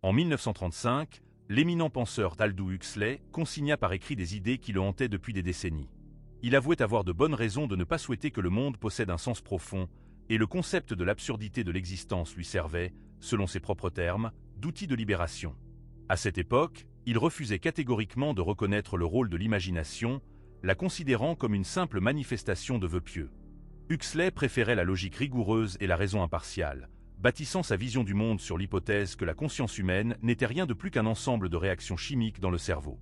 En 1935, l'éminent penseur Aldous Huxley consigna par écrit des idées qui le hantaient depuis des décennies. Il avouait avoir de bonnes raisons de ne pas souhaiter que le monde possède un sens profond, et le concept de l'absurdité de l'existence lui servait, selon ses propres termes, d'outil de libération. À cette époque, il refusait catégoriquement de reconnaître le rôle de l'imagination, la considérant comme une simple manifestation de vœux pieux. Huxley préférait la logique rigoureuse et la raison impartiale, bâtissant sa vision du monde sur l'hypothèse que la conscience humaine n'était rien de plus qu'un ensemble de réactions chimiques dans le cerveau.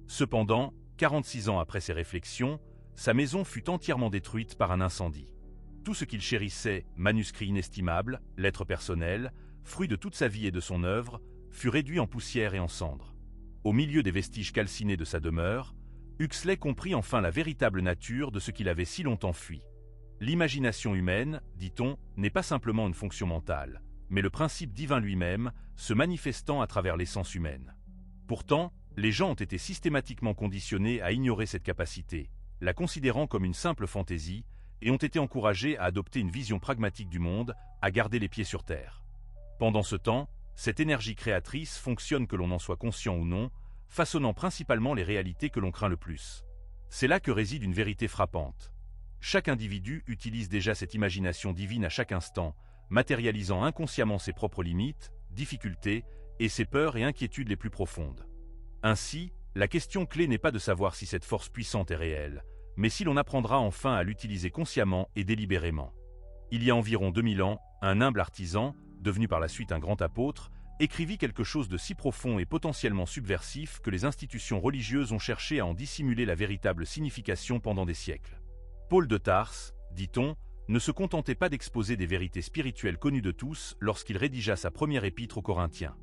Cependant, 46 ans après ses réflexions, sa maison fut entièrement détruite par un incendie. Tout ce qu'il chérissait, manuscrits inestimables, lettres personnelles, fruit de toute sa vie et de son œuvre, fut réduit en poussière et en cendres. Au milieu des vestiges calcinés de sa demeure, Huxley comprit enfin la véritable nature de ce qu'il avait si longtemps fui. L'imagination humaine, dit-on, n'est pas simplement une fonction mentale, mais le principe divin lui-même, se manifestant à travers l'essence humaine. Pourtant, les gens ont été systématiquement conditionnés à ignorer cette capacité, la considérant comme une simple fantaisie, et ont été encouragés à adopter une vision pragmatique du monde, à garder les pieds sur terre. Pendant ce temps, cette énergie créatrice fonctionne que l'on en soit conscient ou non, façonnant principalement les réalités que l'on craint le plus. C'est là que réside une vérité frappante. Chaque individu utilise déjà cette imagination divine à chaque instant, matérialisant inconsciemment ses propres limites, difficultés et ses peurs et inquiétudes les plus profondes. Ainsi, la question clé n'est pas de savoir si cette force puissante est réelle, mais si l'on apprendra enfin à l'utiliser consciemment et délibérément. Il y a environ 2000 ans, un humble artisan, devenu par la suite un grand apôtre, écrivit quelque chose de si profond et potentiellement subversif que les institutions religieuses ont cherché à en dissimuler la véritable signification pendant des siècles. Paul de Tarse, dit-on, ne se contentait pas d'exposer des vérités spirituelles connues de tous lorsqu'il rédigea sa première épître aux Corinthiens.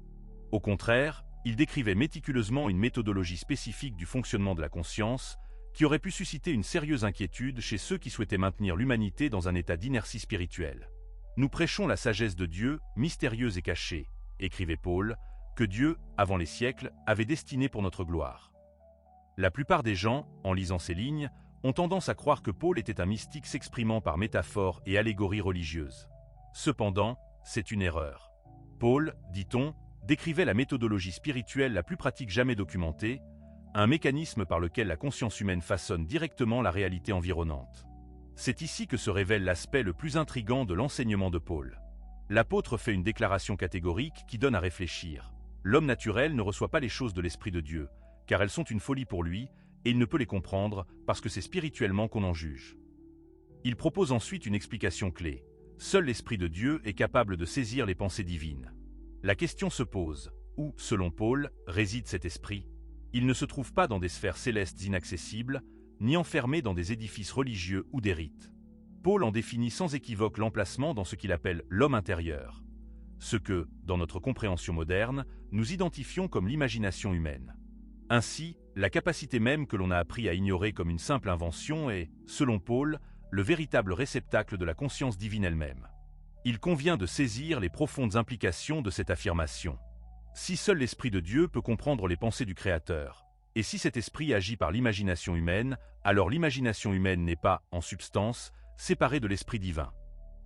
Au contraire, il décrivait méticuleusement une méthodologie spécifique du fonctionnement de la conscience qui aurait pu susciter une sérieuse inquiétude chez ceux qui souhaitaient maintenir l'humanité dans un état d'inertie spirituelle. « Nous prêchons la sagesse de Dieu, mystérieuse et cachée », écrivait Paul, que Dieu, avant les siècles, avait destinée pour notre gloire. La plupart des gens, en lisant ces lignes, ont tendance à croire que Paul était un mystique s'exprimant par métaphores et allégories religieuses. Cependant, c'est une erreur. Paul, dit-on, décrivait la méthodologie spirituelle la plus pratique jamais documentée, un mécanisme par lequel la conscience humaine façonne directement la réalité environnante. C'est ici que se révèle l'aspect le plus intrigant de l'enseignement de Paul. L'apôtre fait une déclaration catégorique qui donne à réfléchir. L'homme naturel ne reçoit pas les choses de l'Esprit de Dieu, car elles sont une folie pour lui, et il ne peut les comprendre parce que c'est spirituellement qu'on en juge. Il propose ensuite une explication clé. Seul l'Esprit de Dieu est capable de saisir les pensées divines. La question se pose, où, selon Paul, réside cet esprit? Il ne se trouve pas dans des sphères célestes inaccessibles, ni enfermé dans des édifices religieux ou des rites. Paul en définit sans équivoque l'emplacement dans ce qu'il appelle l'homme intérieur, ce que, dans notre compréhension moderne, nous identifions comme l'imagination humaine. Ainsi, la capacité même que l'on a appris à ignorer comme une simple invention est, selon Paul, le véritable réceptacle de la conscience divine elle-même. Il convient de saisir les profondes implications de cette affirmation. Si seul l'Esprit de Dieu peut comprendre les pensées du Créateur, et si cet esprit agit par l'imagination humaine, alors l'imagination humaine n'est pas, en substance, séparée de l'Esprit divin.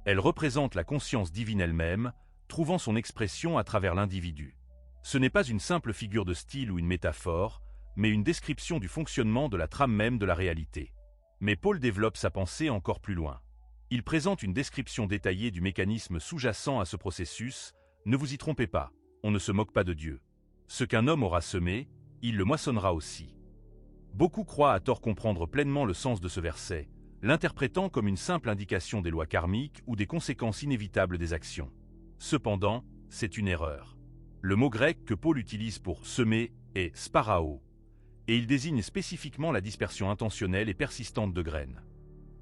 Elle représente la conscience divine elle-même, trouvant son expression à travers l'individu. Ce n'est pas une simple figure de style ou une métaphore, mais une description du fonctionnement de la trame même de la réalité. Mais Paul développe sa pensée encore plus loin. Il présente une description détaillée du mécanisme sous-jacent à ce processus. Ne vous y trompez pas, on ne se moque pas de Dieu. Ce qu'un homme aura semé, il le moissonnera aussi. Beaucoup croient à tort comprendre pleinement le sens de ce verset, l'interprétant comme une simple indication des lois karmiques ou des conséquences inévitables des actions. Cependant, c'est une erreur. Le mot grec que Paul utilise pour « semer » est « sparao », et il désigne spécifiquement la dispersion intentionnelle et persistante de graines.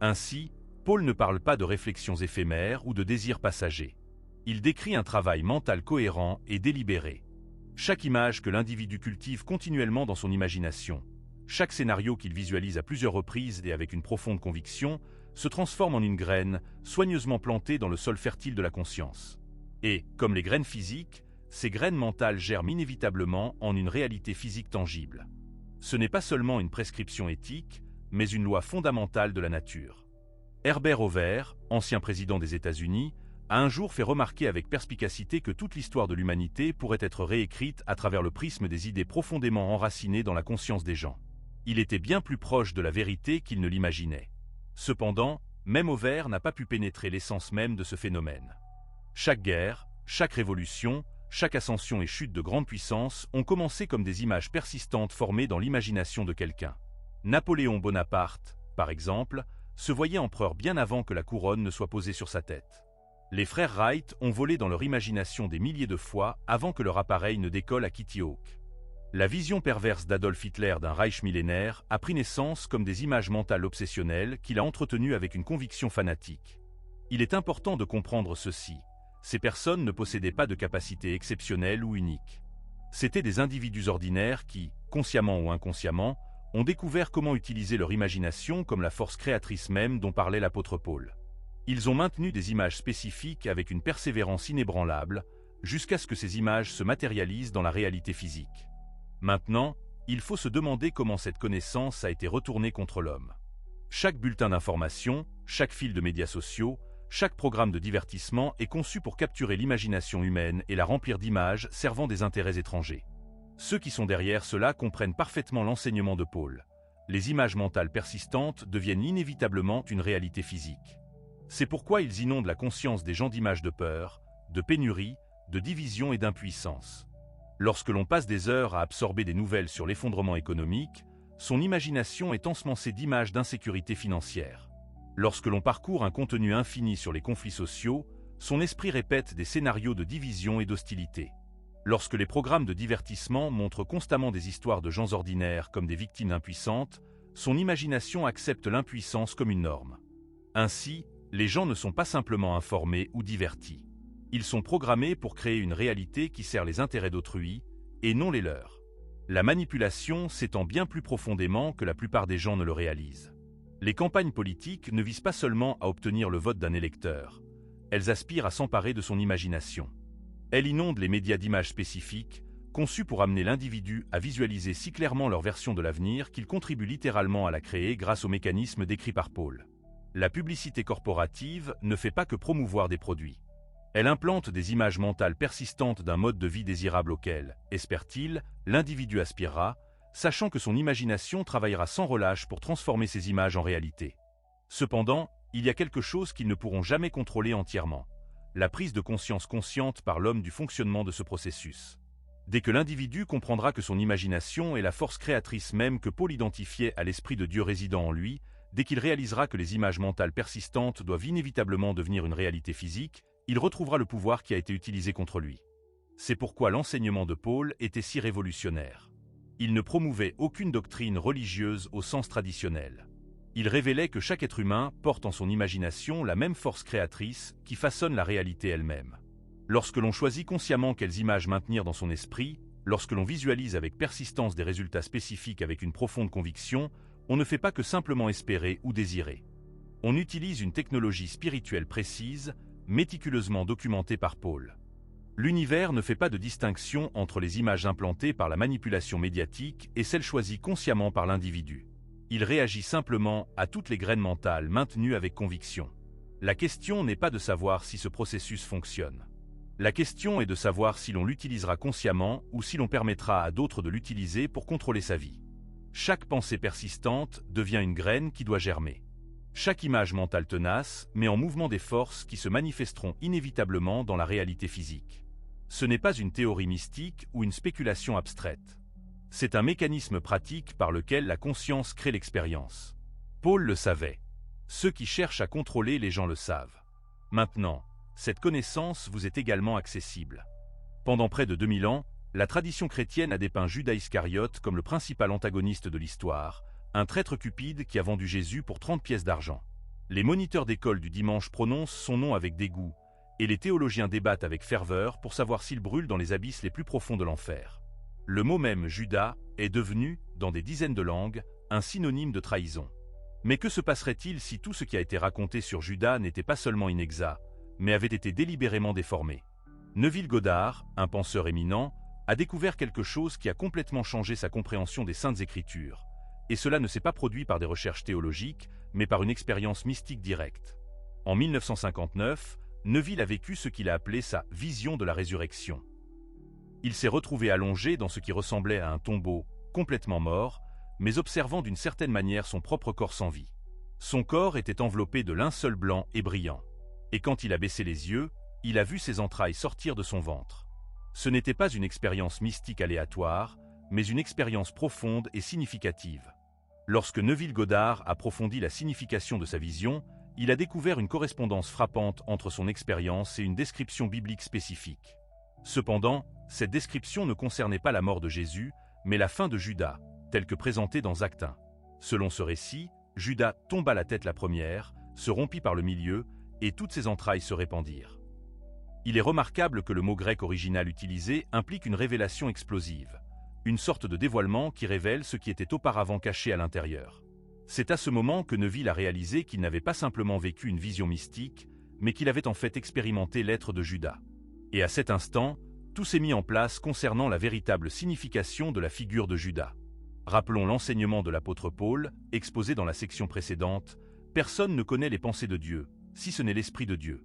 Ainsi, Paul ne parle pas de réflexions éphémères ou de désirs passagers. Il décrit un travail mental cohérent et délibéré. Chaque image que l'individu cultive continuellement dans son imagination, chaque scénario qu'il visualise à plusieurs reprises et avec une profonde conviction, se transforme en une graine soigneusement plantée dans le sol fertile de la conscience. Et, comme les graines physiques, ces graines mentales germent inévitablement en une réalité physique tangible. Ce n'est pas seulement une prescription éthique, mais une loi fondamentale de la nature. Herbert Hoover, ancien président des États-Unis, a un jour fait remarquer avec perspicacité que toute l'histoire de l'humanité pourrait être réécrite à travers le prisme des idées profondément enracinées dans la conscience des gens. Il était bien plus proche de la vérité qu'il ne l'imaginait. Cependant, même Auvert n'a pas pu pénétrer l'essence même de ce phénomène. Chaque guerre, chaque révolution, chaque ascension et chute de grandes puissances ont commencé comme des images persistantes formées dans l'imagination de quelqu'un. Napoléon Bonaparte, par exemple, se voyait empereur bien avant que la couronne ne soit posée sur sa tête. Les frères Wright ont volé dans leur imagination des milliers de fois avant que leur appareil ne décolle à Kitty Hawk. La vision perverse d'Adolf Hitler d'un Reich millénaire a pris naissance comme des images mentales obsessionnelles qu'il a entretenues avec une conviction fanatique. Il est important de comprendre ceci. Ces personnes ne possédaient pas de capacité exceptionnelle ou unique. C'étaient des individus ordinaires qui, consciemment ou inconsciemment, ont découvert comment utiliser leur imagination comme la force créatrice même dont parlait l'apôtre Paul. Ils ont maintenu des images spécifiques avec une persévérance inébranlable, jusqu'à ce que ces images se matérialisent dans la réalité physique. Maintenant, il faut se demander comment cette connaissance a été retournée contre l'homme. Chaque bulletin d'information, chaque fil de médias sociaux, chaque programme de divertissement est conçu pour capturer l'imagination humaine et la remplir d'images servant des intérêts étrangers. Ceux qui sont derrière cela comprennent parfaitement l'enseignement de Paul. Les images mentales persistantes deviennent inévitablement une réalité physique. C'est pourquoi ils inondent la conscience des gens d'images de peur, de pénurie, de division et d'impuissance. Lorsque l'on passe des heures à absorber des nouvelles sur l'effondrement économique, son imagination est ensemencée d'images d'insécurité financière. Lorsque l'on parcourt un contenu infini sur les conflits sociaux, son esprit répète des scénarios de division et d'hostilité. Lorsque les programmes de divertissement montrent constamment des histoires de gens ordinaires comme des victimes impuissantes, son imagination accepte l'impuissance comme une norme. Ainsi, les gens ne sont pas simplement informés ou divertis. Ils sont programmés pour créer une réalité qui sert les intérêts d'autrui, et non les leurs. La manipulation s'étend bien plus profondément que la plupart des gens ne le réalisent. Les campagnes politiques ne visent pas seulement à obtenir le vote d'un électeur. Elles aspirent à s'emparer de son imagination. Elles inondent les médias d'images spécifiques, conçues pour amener l'individu à visualiser si clairement leur version de l'avenir qu'il contribue littéralement à la créer grâce aux mécanismes décrits par Paul. La publicité corporative ne fait pas que promouvoir des produits. Elle implante des images mentales persistantes d'un mode de vie désirable auquel, espère-t-il, l'individu aspirera, sachant que son imagination travaillera sans relâche pour transformer ces images en réalité. Cependant, il y a quelque chose qu'ils ne pourront jamais contrôler entièrement: la prise de conscience consciente par l'homme du fonctionnement de ce processus. Dès que l'individu comprendra que son imagination est la force créatrice même que Paul identifiait à l'Esprit de Dieu résidant en lui, dès qu'il réalisera que les images mentales persistantes doivent inévitablement devenir une réalité physique, il retrouvera le pouvoir qui a été utilisé contre lui. C'est pourquoi l'enseignement de Paul était si révolutionnaire. Il ne promouvait aucune doctrine religieuse au sens traditionnel. Il révélait que chaque être humain porte en son imagination la même force créatrice qui façonne la réalité elle-même. Lorsque l'on choisit consciemment quelles images maintenir dans son esprit, lorsque l'on visualise avec persistance des résultats spécifiques avec une profonde conviction, on ne fait pas que simplement espérer ou désirer. On utilise une technologie spirituelle précise, méticuleusement documentée par Paul. L'univers ne fait pas de distinction entre les images implantées par la manipulation médiatique et celles choisies consciemment par l'individu. Il réagit simplement à toutes les graines mentales maintenues avec conviction. La question n'est pas de savoir si ce processus fonctionne. La question est de savoir si l'on l'utilisera consciemment ou si l'on permettra à d'autres de l'utiliser pour contrôler sa vie. Chaque pensée persistante devient une graine qui doit germer. Chaque image mentale tenace met en mouvement des forces qui se manifesteront inévitablement dans la réalité physique. Ce n'est pas une théorie mystique ou une spéculation abstraite. C'est un mécanisme pratique par lequel la conscience crée l'expérience. Paul le savait. Ceux qui cherchent à contrôler les gens le savent. Maintenant, cette connaissance vous est également accessible. Pendant près de 2000 ans, la tradition chrétienne a dépeint Judas Iscariote comme le principal antagoniste de l'histoire, un traître cupide qui a vendu Jésus pour 30 pièces d'argent. Les moniteurs d'école du dimanche prononcent son nom avec dégoût, et les théologiens débattent avec ferveur pour savoir s'il brûle dans les abysses les plus profonds de l'enfer. Le mot même Judas est devenu, dans des dizaines de langues, un synonyme de trahison. Mais que se passerait-il si tout ce qui a été raconté sur Judas n'était pas seulement inexact, mais avait été délibérément déformé? Neville Goddard, un penseur éminent, a découvert quelque chose qui a complètement changé sa compréhension des Saintes Écritures. Et cela ne s'est pas produit par des recherches théologiques, mais par une expérience mystique directe. En 1959, Neville a vécu ce qu'il a appelé sa « vision de la résurrection ». Il s'est retrouvé allongé dans ce qui ressemblait à un tombeau, complètement mort, mais observant d'une certaine manière son propre corps sans vie. Son corps était enveloppé de linceul blanc et brillant. Et quand il a baissé les yeux, il a vu ses entrailles sortir de son ventre. Ce n'était pas une expérience mystique aléatoire, mais une expérience profonde et significative. Lorsque Neville Goddard approfondit la signification de sa vision, il a découvert une correspondance frappante entre son expérience et une description biblique spécifique. Cependant, cette description ne concernait pas la mort de Jésus, mais la fin de Judas, telle que présentée dans Actes 1. Selon ce récit, Judas tomba la tête la première, se rompit par le milieu, et toutes ses entrailles se répandirent. Il est remarquable que le mot grec original utilisé implique une révélation explosive, une sorte de dévoilement qui révèle ce qui était auparavant caché à l'intérieur. C'est à ce moment que Neville a réalisé qu'il n'avait pas simplement vécu une vision mystique, mais qu'il avait en fait expérimenté l'être de Judas. Et à cet instant, tout s'est mis en place concernant la véritable signification de la figure de Judas. Rappelons l'enseignement de l'apôtre Paul, exposé dans la section précédente, « Personne ne connaît les pensées de Dieu, si ce n'est l'Esprit de Dieu. »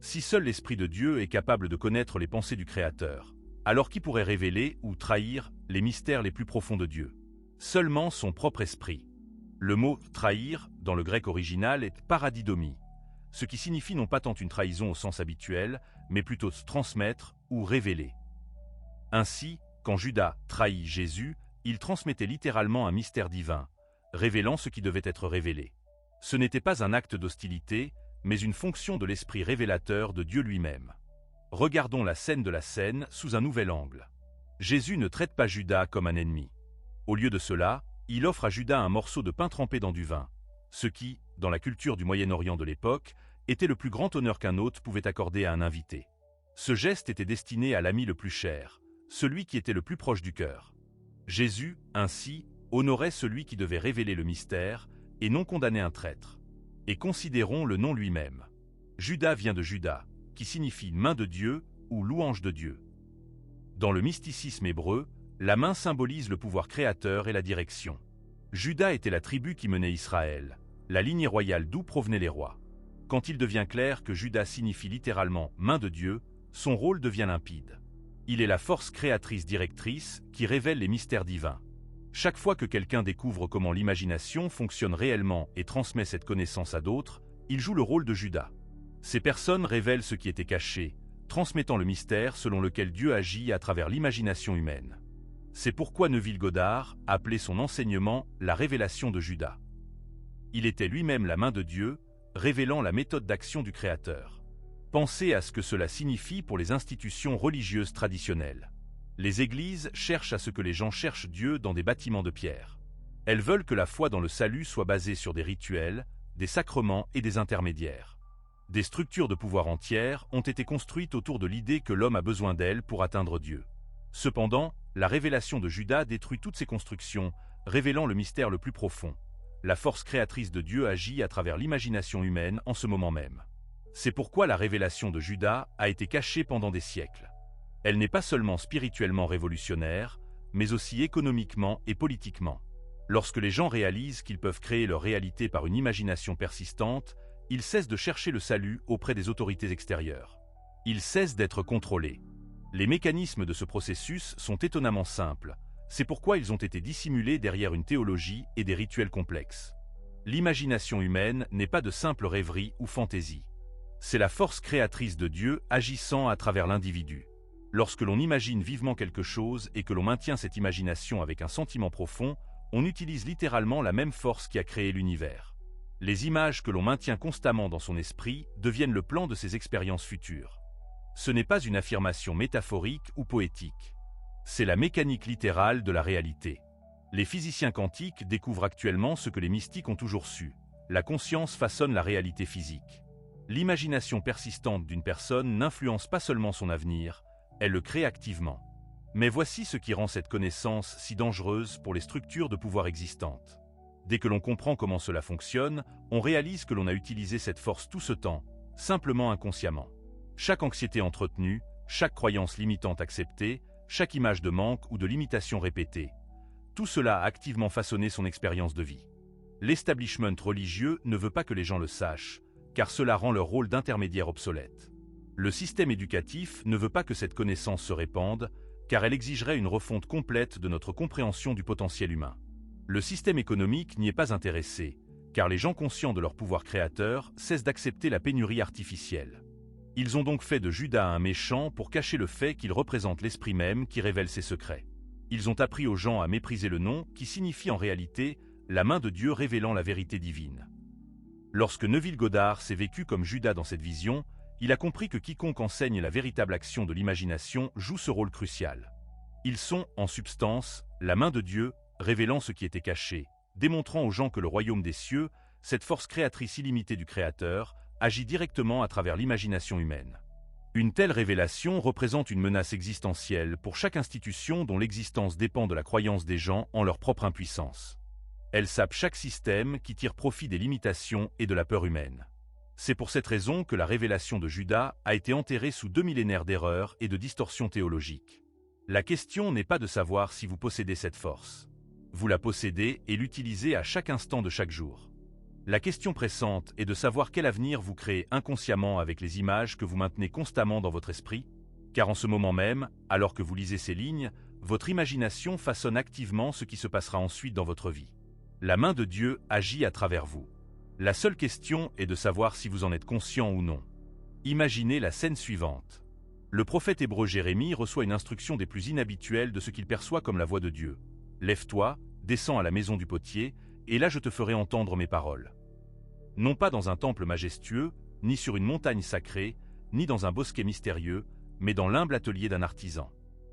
Si seul l'Esprit de Dieu est capable de connaître les pensées du Créateur, alors qui pourrait révéler ou trahir les mystères les plus profonds de Dieu? Seulement son propre esprit. Le mot « trahir » dans le grec original est « paradidomie », ce qui signifie non pas tant une trahison au sens habituel, mais plutôt transmettre ou révéler. Ainsi, quand Judas trahit Jésus, il transmettait littéralement un mystère divin, révélant ce qui devait être révélé. Ce n'était pas un acte d'hostilité, mais une fonction de l'esprit révélateur de Dieu lui-même. Regardons la scène de la scène sous un nouvel angle. Jésus ne traite pas Judas comme un ennemi. Au lieu de cela, il offre à Judas un morceau de pain trempé dans du vin, ce qui, dans la culture du Moyen-Orient de l'époque, était le plus grand honneur qu'un hôte pouvait accorder à un invité. Ce geste était destiné à l'ami le plus cher, celui qui était le plus proche du cœur. Jésus, ainsi, honorait celui qui devait révéler le mystère et non condamner un traître. Et considérons le nom lui-même. Judas vient de Juda, qui signifie main de Dieu ou louange de Dieu. Dans le mysticisme hébreu, la main symbolise le pouvoir créateur et la direction. Juda était la tribu qui menait Israël, la lignée royale d'où provenaient les rois. Quand il devient clair que Judas signifie littéralement main de Dieu, son rôle devient limpide. Il est la force créatrice directrice qui révèle les mystères divins. Chaque fois que quelqu'un découvre comment l'imagination fonctionne réellement et transmet cette connaissance à d'autres, il joue le rôle de Judas. Ces personnes révèlent ce qui était caché, transmettant le mystère selon lequel Dieu agit à travers l'imagination humaine. C'est pourquoi Neville Goddard appelait son enseignement la révélation de Judas. Il était lui-même la main de Dieu, révélant la méthode d'action du Créateur. Pensez à ce que cela signifie pour les institutions religieuses traditionnelles. Les églises cherchent à ce que les gens cherchent Dieu dans des bâtiments de pierre. Elles veulent que la foi dans le salut soit basée sur des rituels, des sacrements et des intermédiaires. Des structures de pouvoir entières ont été construites autour de l'idée que l'homme a besoin d'elles pour atteindre Dieu. Cependant, la révélation de Judas détruit toutes ces constructions, révélant le mystère le plus profond. La force créatrice de Dieu agit à travers l'imagination humaine en ce moment même. C'est pourquoi la révélation de Judas a été cachée pendant des siècles. Elle n'est pas seulement spirituellement révolutionnaire, mais aussi économiquement et politiquement. Lorsque les gens réalisent qu'ils peuvent créer leur réalité par une imagination persistante, ils cessent de chercher le salut auprès des autorités extérieures. Ils cessent d'être contrôlés. Les mécanismes de ce processus sont étonnamment simples. C'est pourquoi ils ont été dissimulés derrière une théologie et des rituels complexes. L'imagination humaine n'est pas de simple rêverie ou fantaisie. C'est la force créatrice de Dieu agissant à travers l'individu. Lorsque l'on imagine vivement quelque chose et que l'on maintient cette imagination avec un sentiment profond, on utilise littéralement la même force qui a créé l'univers. Les images que l'on maintient constamment dans son esprit deviennent le plan de ses expériences futures. Ce n'est pas une affirmation métaphorique ou poétique. C'est la mécanique littérale de la réalité. Les physiciens quantiques découvrent actuellement ce que les mystiques ont toujours su. La conscience façonne la réalité physique. L'imagination persistante d'une personne n'influence pas seulement son avenir, elle le crée activement. Mais voici ce qui rend cette connaissance si dangereuse pour les structures de pouvoir existantes. Dès que l'on comprend comment cela fonctionne, on réalise que l'on a utilisé cette force tout ce temps, simplement inconsciemment. Chaque anxiété entretenue, chaque croyance limitante acceptée, chaque image de manque ou de limitation répétée, tout cela a activement façonné son expérience de vie. L'establishment religieux ne veut pas que les gens le sachent, car cela rend leur rôle d'intermédiaire obsolète. Le système éducatif ne veut pas que cette connaissance se répande, car elle exigerait une refonte complète de notre compréhension du potentiel humain. Le système économique n'y est pas intéressé, car les gens conscients de leur pouvoir créateur cessent d'accepter la pénurie artificielle. Ils ont donc fait de Judas un méchant pour cacher le fait qu'il représente l'esprit même qui révèle ses secrets. Ils ont appris aux gens à mépriser le nom qui signifie en réalité la main de Dieu révélant la vérité divine. Lorsque Neville Goddard s'est vécu comme Judas dans cette vision, il a compris que quiconque enseigne la véritable action de l'imagination joue ce rôle crucial. Ils sont, en substance, la main de Dieu, révélant ce qui était caché, démontrant aux gens que le royaume des cieux, cette force créatrice illimitée du Créateur, agit directement à travers l'imagination humaine. Une telle révélation représente une menace existentielle pour chaque institution dont l'existence dépend de la croyance des gens en leur propre impuissance. Elle sape chaque système qui tire profit des limitations et de la peur humaine. C'est pour cette raison que la révélation de Judas a été enterrée sous 2 millénaires d'erreurs et de distorsions théologiques. La question n'est pas de savoir si vous possédez cette force. Vous la possédez et l'utilisez à chaque instant de chaque jour. La question pressante est de savoir quel avenir vous créez inconsciemment avec les images que vous maintenez constamment dans votre esprit, car en ce moment même, alors que vous lisez ces lignes, votre imagination façonne activement ce qui se passera ensuite dans votre vie. La main de Dieu agit à travers vous. La seule question est de savoir si vous en êtes conscient ou non. Imaginez la scène suivante. Le prophète hébreu Jérémie reçoit une instruction des plus inhabituelles de ce qu'il perçoit comme la voix de Dieu. « Lève-toi, descends à la maison du potier, et là je te ferai entendre mes paroles. » Non pas dans un temple majestueux, ni sur une montagne sacrée, ni dans un bosquet mystérieux, mais dans l'humble atelier d'un artisan.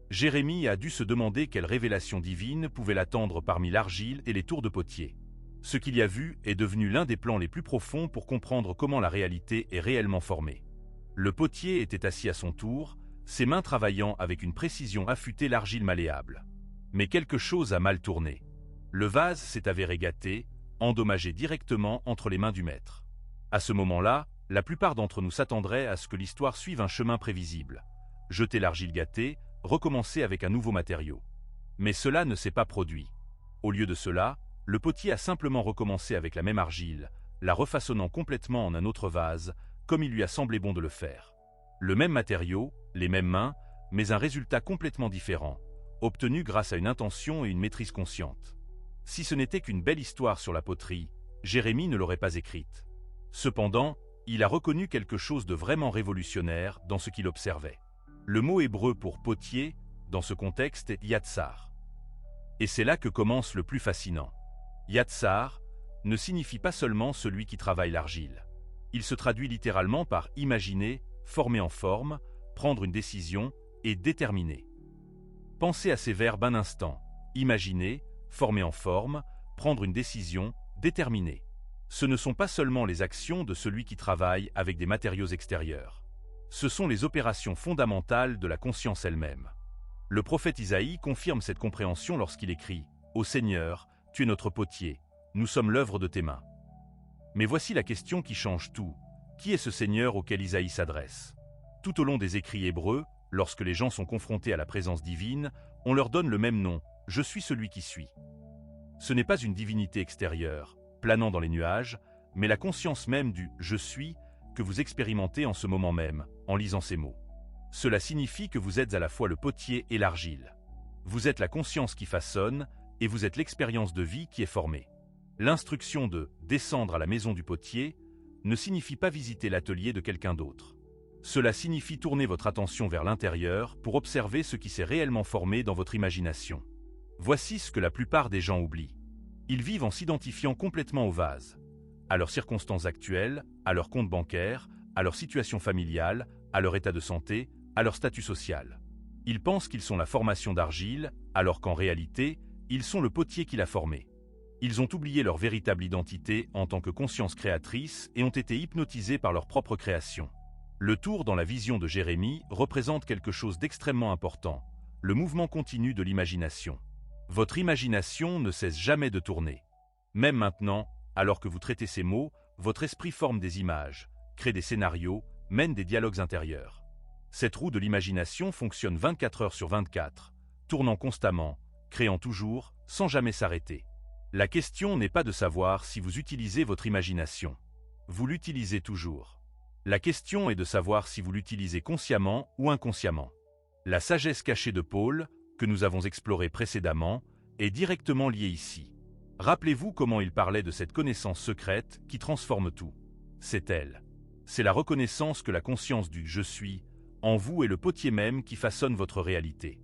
Jérémie a dû se demander quelle révélation divine pouvait l'attendre parmi l'argile et les tours de potier. Ce qu'il y a vu est devenu l'un des plans les plus profonds pour comprendre comment la réalité est réellement formée. Le potier était assis à son tour, ses mains travaillant avec une précision affûtée l'argile malléable. Mais quelque chose a mal tourné. Le vase s'est avéré gâté, endommagé directement entre les mains du maître. À ce moment-là, la plupart d'entre nous s'attendraient à ce que l'histoire suive un chemin prévisible. Jeter l'argile gâtée, recommencer avec un nouveau matériau. Mais cela ne s'est pas produit. Au lieu de cela, le potier a simplement recommencé avec la même argile, la refaçonnant complètement en un autre vase, comme il lui a semblé bon de le faire. Le même matériau, les mêmes mains, mais un résultat complètement différent, obtenu grâce à une intention et une maîtrise consciente. Si ce n'était qu'une belle histoire sur la poterie, Jérémie ne l'aurait pas écrite. Cependant, il a reconnu quelque chose de vraiment révolutionnaire dans ce qu'il observait. Le mot hébreu pour potier, dans ce contexte, est yatsar. Et c'est là que commence le plus fascinant. Yatsar ne signifie pas seulement celui qui travaille l'argile. Il se traduit littéralement par imaginer, former en forme, prendre une décision et déterminer. Pensez à ces verbes un instant. Imaginer, former en forme, prendre une décision, déterminer. Ce ne sont pas seulement les actions de celui qui travaille avec des matériaux extérieurs. Ce sont les opérations fondamentales de la conscience elle-même. Le prophète Isaïe confirme cette compréhension lorsqu'il écrit « Ô Seigneur, tu es notre potier, nous sommes l'œuvre de tes mains. » Mais voici la question qui change tout. Qui est ce Seigneur auquel Isaïe s'adresse? Tout au long des écrits hébreux, lorsque les gens sont confrontés à la présence divine, on leur donne le même nom, « Je suis celui qui suis ». Ce n'est pas une divinité extérieure, planant dans les nuages, mais la conscience même du « Je suis » que vous expérimentez en ce moment même, en lisant ces mots. Cela signifie que vous êtes à la fois le potier et l'argile. Vous êtes la conscience qui façonne, et vous êtes l'expérience de vie qui est formée. L'instruction de « descendre à la maison du potier » ne signifie pas visiter l'atelier de quelqu'un d'autre. Cela signifie tourner votre attention vers l'intérieur pour observer ce qui s'est réellement formé dans votre imagination. Voici ce que la plupart des gens oublient. Ils vivent en s'identifiant complètement au vase, à leurs circonstances actuelles, à leur compte bancaire, à leur situation familiale, à leur état de santé, à leur statut social. Ils pensent qu'ils sont la formation d'argile, alors qu'en réalité, ils sont le potier qui l'a formé. Ils ont oublié leur véritable identité en tant que conscience créatrice et ont été hypnotisés par leur propre création. Le tour dans la vision de Jérémie représente quelque chose d'extrêmement important, le mouvement continu de l'imagination. Votre imagination ne cesse jamais de tourner. Même maintenant, alors que vous traitez ces mots, votre esprit forme des images, crée des scénarios, mène des dialogues intérieurs. Cette roue de l'imagination fonctionne 24 heures sur 24, tournant constamment, créant toujours, sans jamais s'arrêter. La question n'est pas de savoir si vous utilisez votre imagination. Vous l'utilisez toujours. La question est de savoir si vous l'utilisez consciemment ou inconsciemment. La sagesse cachée de Paul, que nous avons explorée précédemment, est directement liée ici. Rappelez-vous comment il parlait de cette connaissance secrète qui transforme tout. C'est elle. C'est la reconnaissance que la conscience du « je suis » en vous est le potier même qui façonne votre réalité.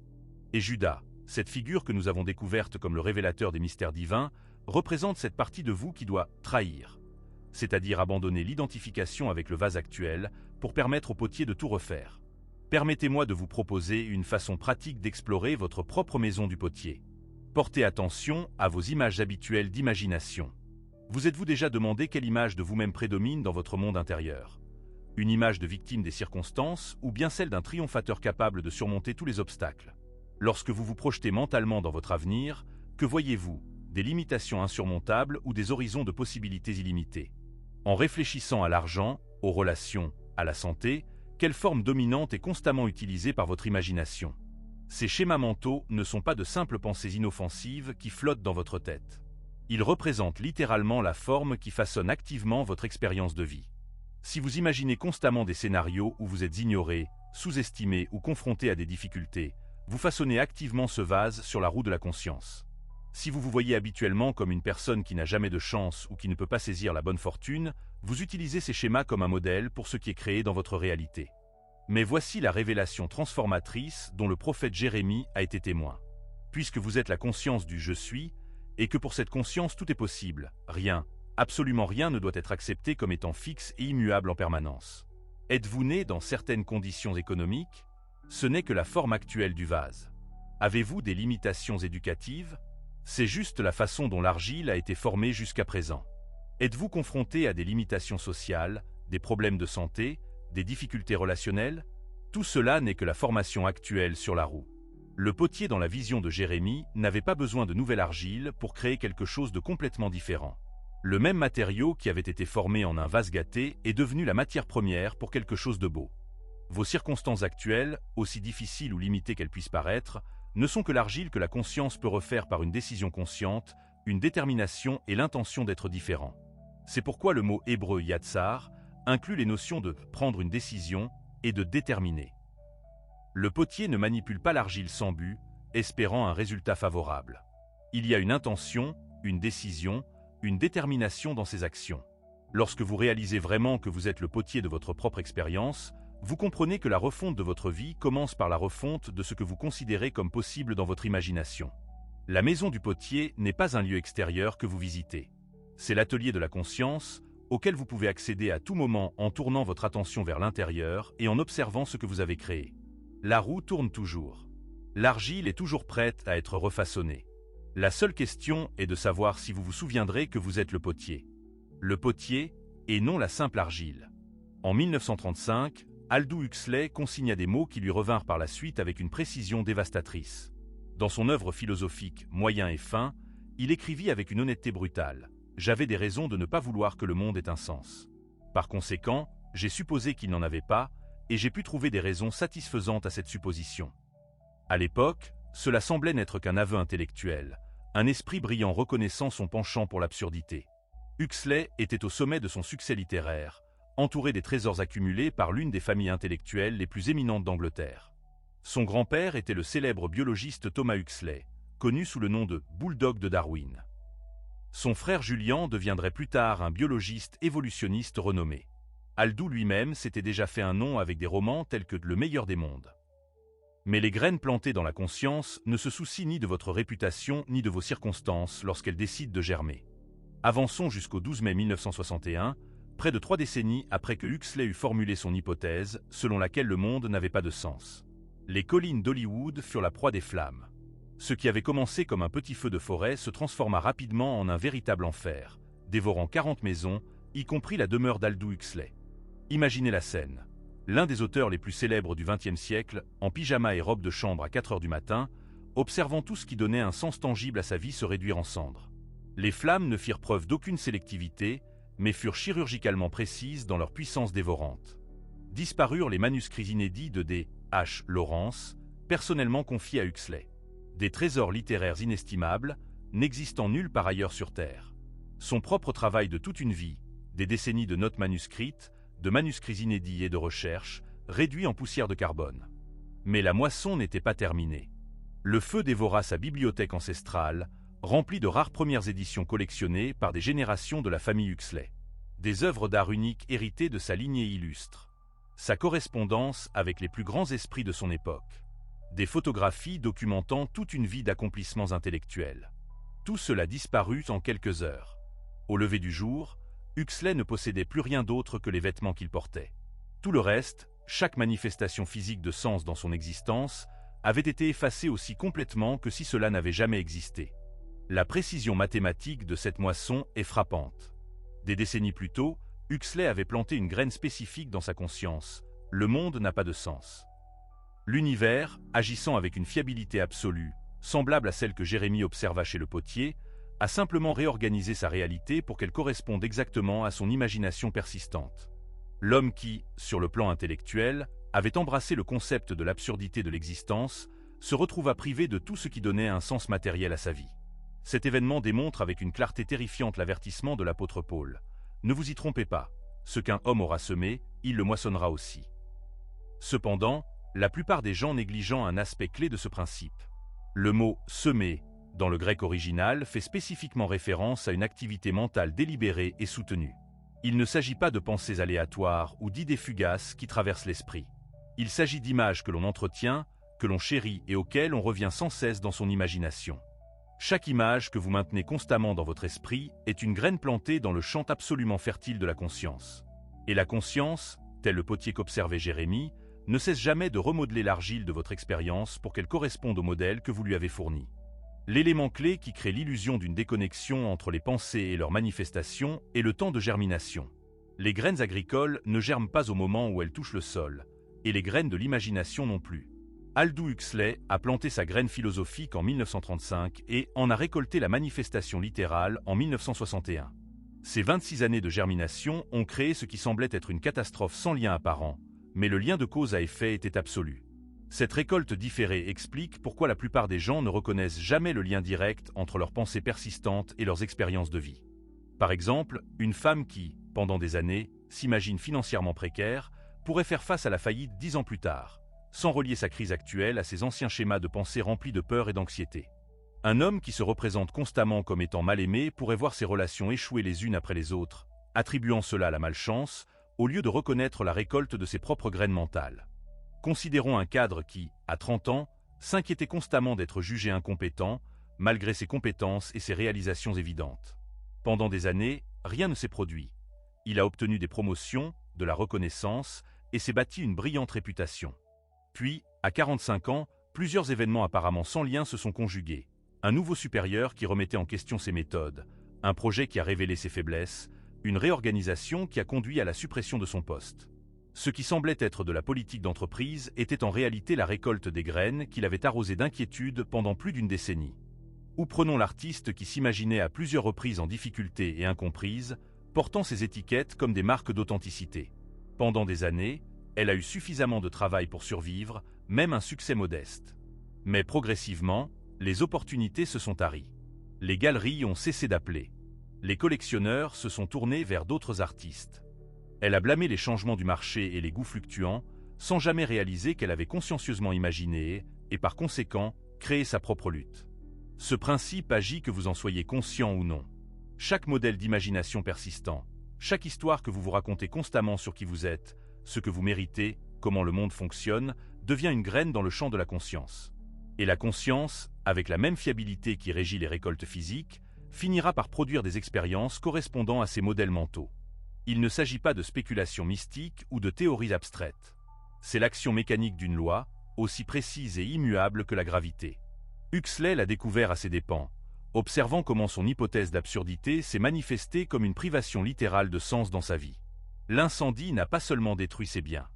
Et Judas, cette figure que nous avons découverte comme le révélateur des mystères divins, représente cette partie de vous qui doit trahir, c'est-à-dire abandonner l'identification avec le vase actuel pour permettre au potier de tout refaire. Permettez-moi de vous proposer une façon pratique d'explorer votre propre maison du potier. Portez attention à vos images habituelles d'imagination. Vous êtes-vous déjà demandé quelle image de vous-même prédomine dans votre monde intérieur? Une image de victime des circonstances ou bien celle d'un triomphateur capable de surmonter tous les obstacles? Lorsque vous vous projetez mentalement dans votre avenir, que voyez-vous? Des limitations insurmontables ou des horizons de possibilités illimitées? En réfléchissant à l'argent, aux relations, à la santé, quelle forme dominante est constamment utilisée par votre imagination? Ces schémas mentaux ne sont pas de simples pensées inoffensives qui flottent dans votre tête. Ils représentent littéralement la forme qui façonne activement votre expérience de vie. Si vous imaginez constamment des scénarios où vous êtes ignoré, sous-estimé ou confronté à des difficultés, vous façonnez activement ce vase sur la roue de la conscience. Si vous vous voyez habituellement comme une personne qui n'a jamais de chance ou qui ne peut pas saisir la bonne fortune, vous utilisez ces schémas comme un modèle pour ce qui est créé dans votre réalité. Mais voici la révélation transformatrice dont le prophète Jérémie a été témoin. Puisque vous êtes la conscience du « je suis », et que pour cette conscience tout est possible, rien, absolument rien ne doit être accepté comme étant fixe et immuable en permanence. Êtes-vous né dans certaines conditions économiques? Ce n'est que la forme actuelle du vase. Avez-vous des limitations éducatives? C'est juste la façon dont l'argile a été formée jusqu'à présent. Êtes-vous confronté à des limitations sociales, des problèmes de santé, des difficultés relationnelles? Tout cela n'est que la formation actuelle sur la roue. Le potier dans la vision de Jérémie n'avait pas besoin de nouvelle argile pour créer quelque chose de complètement différent. Le même matériau qui avait été formé en un vase gâté est devenu la matière première pour quelque chose de beau. Vos circonstances actuelles, aussi difficiles ou limitées qu'elles puissent paraître, ne sont que l'argile que la conscience peut refaire par une décision consciente, une détermination et l'intention d'être différent. C'est pourquoi le mot hébreu yatsar inclut les notions de prendre une décision et de déterminer. Le potier ne manipule pas l'argile sans but, espérant un résultat favorable. Il y a une intention, une décision, une détermination dans ses actions. Lorsque vous réalisez vraiment que vous êtes le potier de votre propre expérience, vous comprenez que la refonte de votre vie commence par la refonte de ce que vous considérez comme possible dans votre imagination. La maison du potier n'est pas un lieu extérieur que vous visitez. C'est l'atelier de la conscience, auquel vous pouvez accéder à tout moment en tournant votre attention vers l'intérieur et en observant ce que vous avez créé. La roue tourne toujours. L'argile est toujours prête à être refaçonnée. La seule question est de savoir si vous vous souviendrez que vous êtes le potier. Le potier, et non la simple argile. En 1935, Aldous Huxley consigna des mots qui lui revinrent par la suite avec une précision dévastatrice. Dans son œuvre philosophique Moyen et fin, il écrivit avec une honnêteté brutale « J'avais des raisons de ne pas vouloir que le monde ait un sens. Par conséquent, j'ai supposé qu'il n'en avait pas, et j'ai pu trouver des raisons satisfaisantes à cette supposition. » À l'époque, cela semblait n'être qu'un aveu intellectuel, un esprit brillant reconnaissant son penchant pour l'absurdité. Huxley était au sommet de son succès littéraire, entouré des trésors accumulés par l'une des familles intellectuelles les plus éminentes d'Angleterre. Son grand-père était le célèbre biologiste Thomas Huxley, connu sous le nom de « Bulldog de Darwin ». Son frère Julian deviendrait plus tard un biologiste évolutionniste renommé. Aldous lui-même s'était déjà fait un nom avec des romans tels que Le meilleur des mondes. Mais les graines plantées dans la conscience ne se soucient ni de votre réputation ni de vos circonstances lorsqu'elles décident de germer. Avançons jusqu'au 12 mai 1961, près de 3 décennies après que Huxley eut formulé son hypothèse selon laquelle le monde n'avait pas de sens. Les collines d'Hollywood furent la proie des flammes. Ce qui avait commencé comme un petit feu de forêt se transforma rapidement en un véritable enfer, dévorant 40 maisons, y compris la demeure d'Aldous Huxley. Imaginez la scène. L'un des auteurs les plus célèbres du XXe siècle, en pyjama et robe de chambre à 4 heures du matin, observant tout ce qui donnait un sens tangible à sa vie se réduire en cendres. Les flammes ne firent preuve d'aucune sélectivité, mais furent chirurgicalement précises dans leur puissance dévorante. Disparurent les manuscrits inédits de D. H. Lawrence, personnellement confiés à Huxley. Des trésors littéraires inestimables, n'existant nulle part ailleurs sur Terre. Son propre travail de toute une vie, des décennies de notes manuscrites, de manuscrits inédits et de recherches, réduits en poussière de carbone. Mais la moisson n'était pas terminée. Le feu dévora sa bibliothèque ancestrale, remplie de rares premières éditions collectionnées par des générations de la famille Huxley. Des œuvres d'art uniques héritées de sa lignée illustre. Sa correspondance avec les plus grands esprits de son époque. Des photographies documentant toute une vie d'accomplissements intellectuels. Tout cela disparut en quelques heures. Au lever du jour, Huxley ne possédait plus rien d'autre que les vêtements qu'il portait. Tout le reste, chaque manifestation physique de sens dans son existence, avait été effacée aussi complètement que si cela n'avait jamais existé. La précision mathématique de cette moisson est frappante. Des décennies plus tôt, Huxley avait planté une graine spécifique dans sa conscience. Le monde n'a pas de sens. L'univers, agissant avec une fiabilité absolue, semblable à celle que Jérémie observa chez le potier, a simplement réorganisé sa réalité pour qu'elle corresponde exactement à son imagination persistante. L'homme qui, sur le plan intellectuel, avait embrassé le concept de l'absurdité de l'existence, se retrouva privé de tout ce qui donnait un sens matériel à sa vie. Cet événement démontre avec une clarté terrifiante l'avertissement de l'apôtre Paul. Ne vous y trompez pas, ce qu'un homme aura semé, il le moissonnera aussi. Cependant, la plupart des gens négligeant un aspect clé de ce principe. Le mot « semer » dans le grec original fait spécifiquement référence à une activité mentale délibérée et soutenue. Il ne s'agit pas de pensées aléatoires ou d'idées fugaces qui traversent l'esprit. Il s'agit d'images que l'on entretient, que l'on chérit et auxquelles on revient sans cesse dans son imagination. Chaque image que vous maintenez constamment dans votre esprit est une graine plantée dans le champ absolument fertile de la conscience. Et la conscience, tel le potier qu'observait Jérémie, ne cesse jamais de remodeler l'argile de votre expérience pour qu'elle corresponde au modèle que vous lui avez fourni. L'élément clé qui crée l'illusion d'une déconnexion entre les pensées et leurs manifestations est le temps de germination. Les graines agricoles ne germent pas au moment où elles touchent le sol, et les graines de l'imagination non plus. Aldous Huxley a planté sa graine philosophique en 1935 et en a récolté la manifestation littérale en 1961. Ces 26 années de germination ont créé ce qui semblait être une catastrophe sans lien apparent, mais le lien de cause à effet était absolu. Cette récolte différée explique pourquoi la plupart des gens ne reconnaissent jamais le lien direct entre leurs pensées persistantes et leurs expériences de vie. Par exemple, une femme qui, pendant des années, s'imagine financièrement précaire, pourrait faire face à la faillite 10 ans plus tard, sans relier sa crise actuelle à ses anciens schémas de pensée remplis de peur et d'anxiété. Un homme qui se représente constamment comme étant mal aimé pourrait voir ses relations échouer les unes après les autres, attribuant cela à la malchance, au lieu de reconnaître la récolte de ses propres graines mentales. Considérons un cadre qui, à 30 ans, s'inquiétait constamment d'être jugé incompétent, malgré ses compétences et ses réalisations évidentes. Pendant des années, rien ne s'est produit. Il a obtenu des promotions, de la reconnaissance, et s'est bâti une brillante réputation. Puis, à 45 ans, plusieurs événements apparemment sans lien se sont conjugués. Un nouveau supérieur qui remettait en question ses méthodes, un projet qui a révélé ses faiblesses, une réorganisation qui a conduit à la suppression de son poste. Ce qui semblait être de la politique d'entreprise était en réalité la récolte des graines qu'il avait arrosées d'inquiétude pendant plus d'une décennie. Ou prenons l'artiste qui s'imaginait à plusieurs reprises en difficulté et incomprise, portant ses étiquettes comme des marques d'authenticité. Pendant des années, elle a eu suffisamment de travail pour survivre, même un succès modeste. Mais progressivement, les opportunités se sont taries. Les galeries ont cessé d'appeler. Les collectionneurs se sont tournés vers d'autres artistes. Elle a blâmé les changements du marché et les goûts fluctuants, sans jamais réaliser qu'elle avait consciencieusement imaginé et par conséquent, créé sa propre lutte. Ce principe agit que vous en soyez conscient ou non. Chaque modèle d'imagination persistant, chaque histoire que vous vous racontez constamment sur qui vous êtes, ce que vous méritez, comment le monde fonctionne, devient une graine dans le champ de la conscience. Et la conscience, avec la même fiabilité qui régit les récoltes physiques, finira par produire des expériences correspondant à ces modèles mentaux. Il ne s'agit pas de spéculations mystiques ou de théories abstraites. C'est l'action mécanique d'une loi, aussi précise et immuable que la gravité. Huxley l'a découvert à ses dépens, observant comment son hypothèse d'absurdité s'est manifestée comme une privation littérale de sens dans sa vie. L'incendie n'a pas seulement détruit ses biens.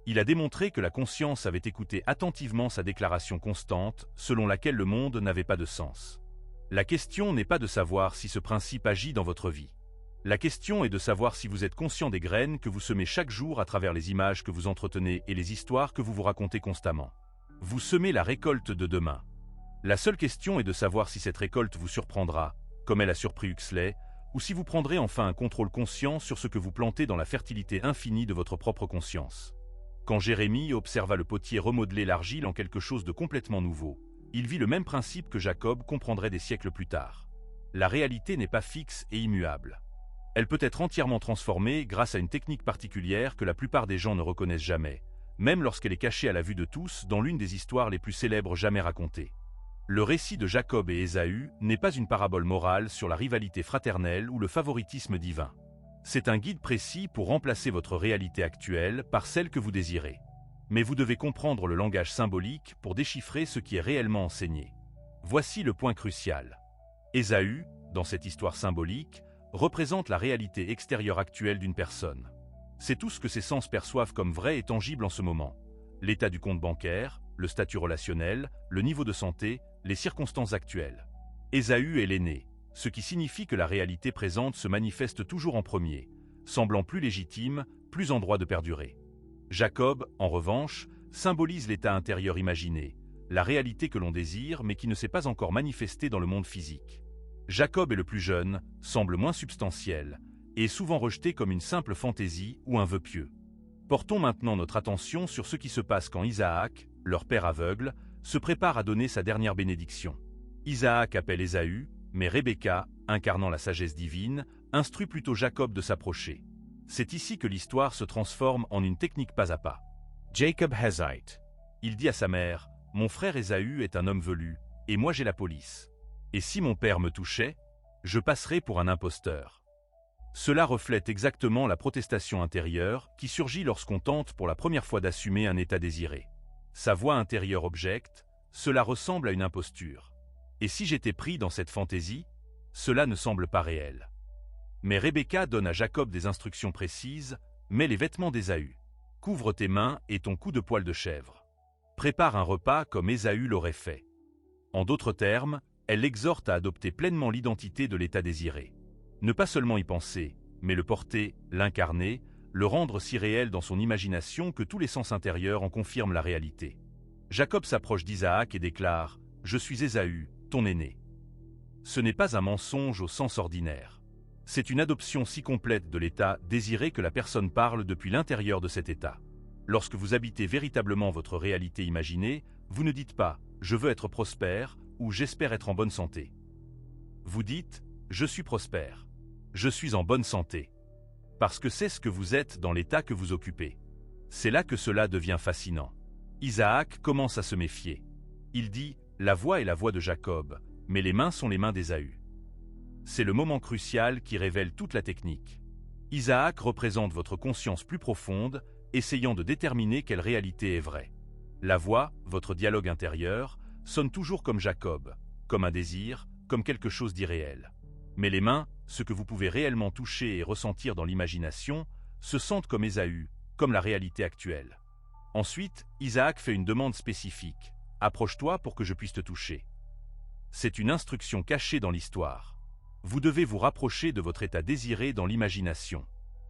Il a démontré que la conscience avait écouté attentivement sa déclaration constante, selon laquelle le monde n'avait pas de sens. La question n'est pas de savoir si ce principe agit dans votre vie. La question est de savoir si vous êtes conscient des graines que vous semez chaque jour à travers les images que vous entretenez et les histoires que vous vous racontez constamment. Vous semez la récolte de demain. La seule question est de savoir si cette récolte vous surprendra, comme elle a surpris Huxley, ou si vous prendrez enfin un contrôle conscient sur ce que vous plantez dans la fertilité infinie de votre propre conscience. Quand Jérémie observa le potier remodeler l'argile en quelque chose de complètement nouveau, il vit le même principe que Jacob comprendrait des siècles plus tard. La réalité n'est pas fixe et immuable. Elle peut être entièrement transformée grâce à une technique particulière que la plupart des gens ne reconnaissent jamais, même lorsqu'elle est cachée à la vue de tous dans l'une des histoires les plus célèbres jamais racontées. Le récit de Jacob et Ésaü n'est pas une parabole morale sur la rivalité fraternelle ou le favoritisme divin. C'est un guide précis pour remplacer votre réalité actuelle par celle que vous désirez. Mais vous devez comprendre le langage symbolique pour déchiffrer ce qui est réellement enseigné. Voici le point crucial. Ésaü, dans cette histoire symbolique, représente la réalité extérieure actuelle d'une personne. C'est tout ce que ses sens perçoivent comme vrai et tangible en ce moment. L'état du compte bancaire, le statut relationnel, le niveau de santé, les circonstances actuelles. Ésaü est l'aîné, ce qui signifie que la réalité présente se manifeste toujours en premier, semblant plus légitime, plus en droit de perdurer. Jacob, en revanche, symbolise l'état intérieur imaginé, la réalité que l'on désire mais qui ne s'est pas encore manifestée dans le monde physique. Jacob est le plus jeune, semble moins substantiel, et est souvent rejeté comme une simple fantaisie ou un vœu pieux. Portons maintenant notre attention sur ce qui se passe quand Isaac, leur père aveugle, se prépare à donner sa dernière bénédiction. Isaac appelle Ésaü, mais Rebecca, incarnant la sagesse divine, instruit plutôt Jacob de s'approcher. C'est ici que l'histoire se transforme en une technique pas à pas. Jacob hesite. Il dit à sa mère, « Mon frère Ésaü est un homme velu, et moi j'ai la police. Et si mon père me touchait, je passerais pour un imposteur. » Cela reflète exactement la protestation intérieure qui surgit lorsqu'on tente pour la première fois d'assumer un état désiré. Sa voix intérieure objecte, cela ressemble à une imposture. Et si j'étais pris dans cette fantaisie, cela ne semble pas réel. Mais Rebecca donne à Jacob des instructions précises, mets les vêtements d'Ésaü. Couvre tes mains et ton cou de poil de chèvre. Prépare un repas comme Ésaü l'aurait fait. En d'autres termes, elle l'exhorte à adopter pleinement l'identité de l'état désiré. Ne pas seulement y penser, mais le porter, l'incarner, le rendre si réel dans son imagination que tous les sens intérieurs en confirment la réalité. Jacob s'approche d'Isaac et déclare « Je suis Ésaü, ton aîné ». Ce n'est pas un mensonge au sens ordinaire. C'est une adoption si complète de l'état désiré que la personne parle depuis l'intérieur de cet état. Lorsque vous habitez véritablement votre réalité imaginée, vous ne dites pas « Je veux être prospère » ou « J'espère être en bonne santé ». Vous dites « Je suis prospère ». Je suis en bonne santé. Parce que c'est ce que vous êtes dans l'état que vous occupez. C'est là que cela devient fascinant. Isaac commence à se méfier. Il dit « La voix est la voix de Jacob, mais les mains sont les mains d'Ésaü ». C'est le moment crucial qui révèle toute la technique. Isaac représente votre conscience plus profonde, essayant de déterminer quelle réalité est vraie. La voix, votre dialogue intérieur, sonne toujours comme Jacob, comme un désir, comme quelque chose d'irréel. Mais les mains, ce que vous pouvez réellement toucher et ressentir dans l'imagination, se sentent comme Ésaü, comme la réalité actuelle. Ensuite, Isaac fait une demande spécifique. « Approche-toi pour que je puisse te toucher ». C'est une instruction cachée dans l'histoire. Vous devez vous rapprocher de votre état désiré dans l'imagination.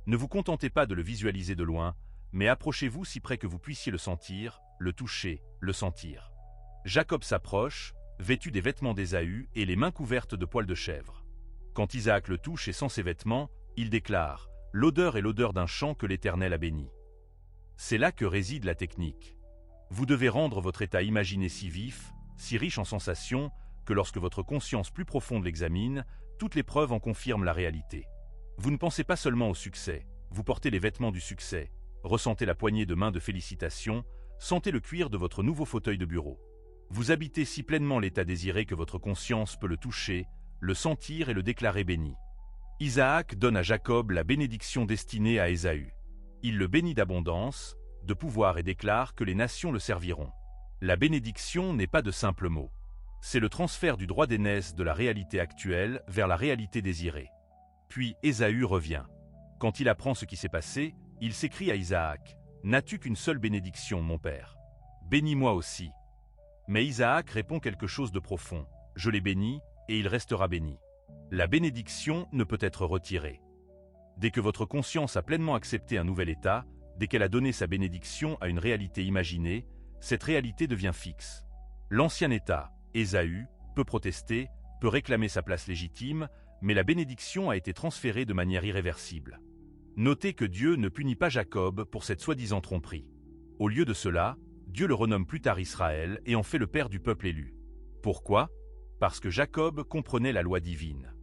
Ne vous contentez pas de le visualiser de loin, mais approchez-vous si près que vous puissiez le sentir, le toucher, le sentir. Jacob s'approche, vêtu des vêtements d'Ésaü et les mains couvertes de poils de chèvre. Quand Isaac le touche et sent ses vêtements, il déclare « L'odeur est l'odeur d'un champ que l'Éternel a béni ». C'est là que réside la technique. Vous devez rendre votre état imaginé si vif, si riche en sensations, que lorsque votre conscience plus profonde l'examine, toutes les preuves en confirment la réalité. Vous ne pensez pas seulement au succès, vous portez les vêtements du succès, ressentez la poignée de main de félicitations, sentez le cuir de votre nouveau fauteuil de bureau. Vous habitez si pleinement l'état désiré que votre conscience peut le toucher, le sentir et le déclarer béni. Isaac donne à Jacob la bénédiction destinée à Ésaü. Il le bénit d'abondance, de pouvoir et déclare que les nations le serviront. La bénédiction n'est pas de simples mots. C'est le transfert du droit d'aînesse de la réalité actuelle vers la réalité désirée. Puis Ésaü revient. Quand il apprend ce qui s'est passé, il s'écrie à Isaac « N'as-tu qu'une seule bénédiction, mon père? Bénis-moi aussi. » Mais Isaac répond quelque chose de profond. « Je l'ai béni, et il restera béni. » La bénédiction ne peut être retirée. Dès que votre conscience a pleinement accepté un nouvel état, dès qu'elle a donné sa bénédiction à une réalité imaginée, cette réalité devient fixe. L'ancien état, Ésaü, peut protester, peut réclamer sa place légitime, mais la bénédiction a été transférée de manière irréversible. Notez que Dieu ne punit pas Jacob pour cette soi-disant tromperie. Au lieu de cela, Dieu le renomme plus tard Israël et en fait le père du peuple élu. Pourquoi? Parce que Jacob comprenait la loi divine.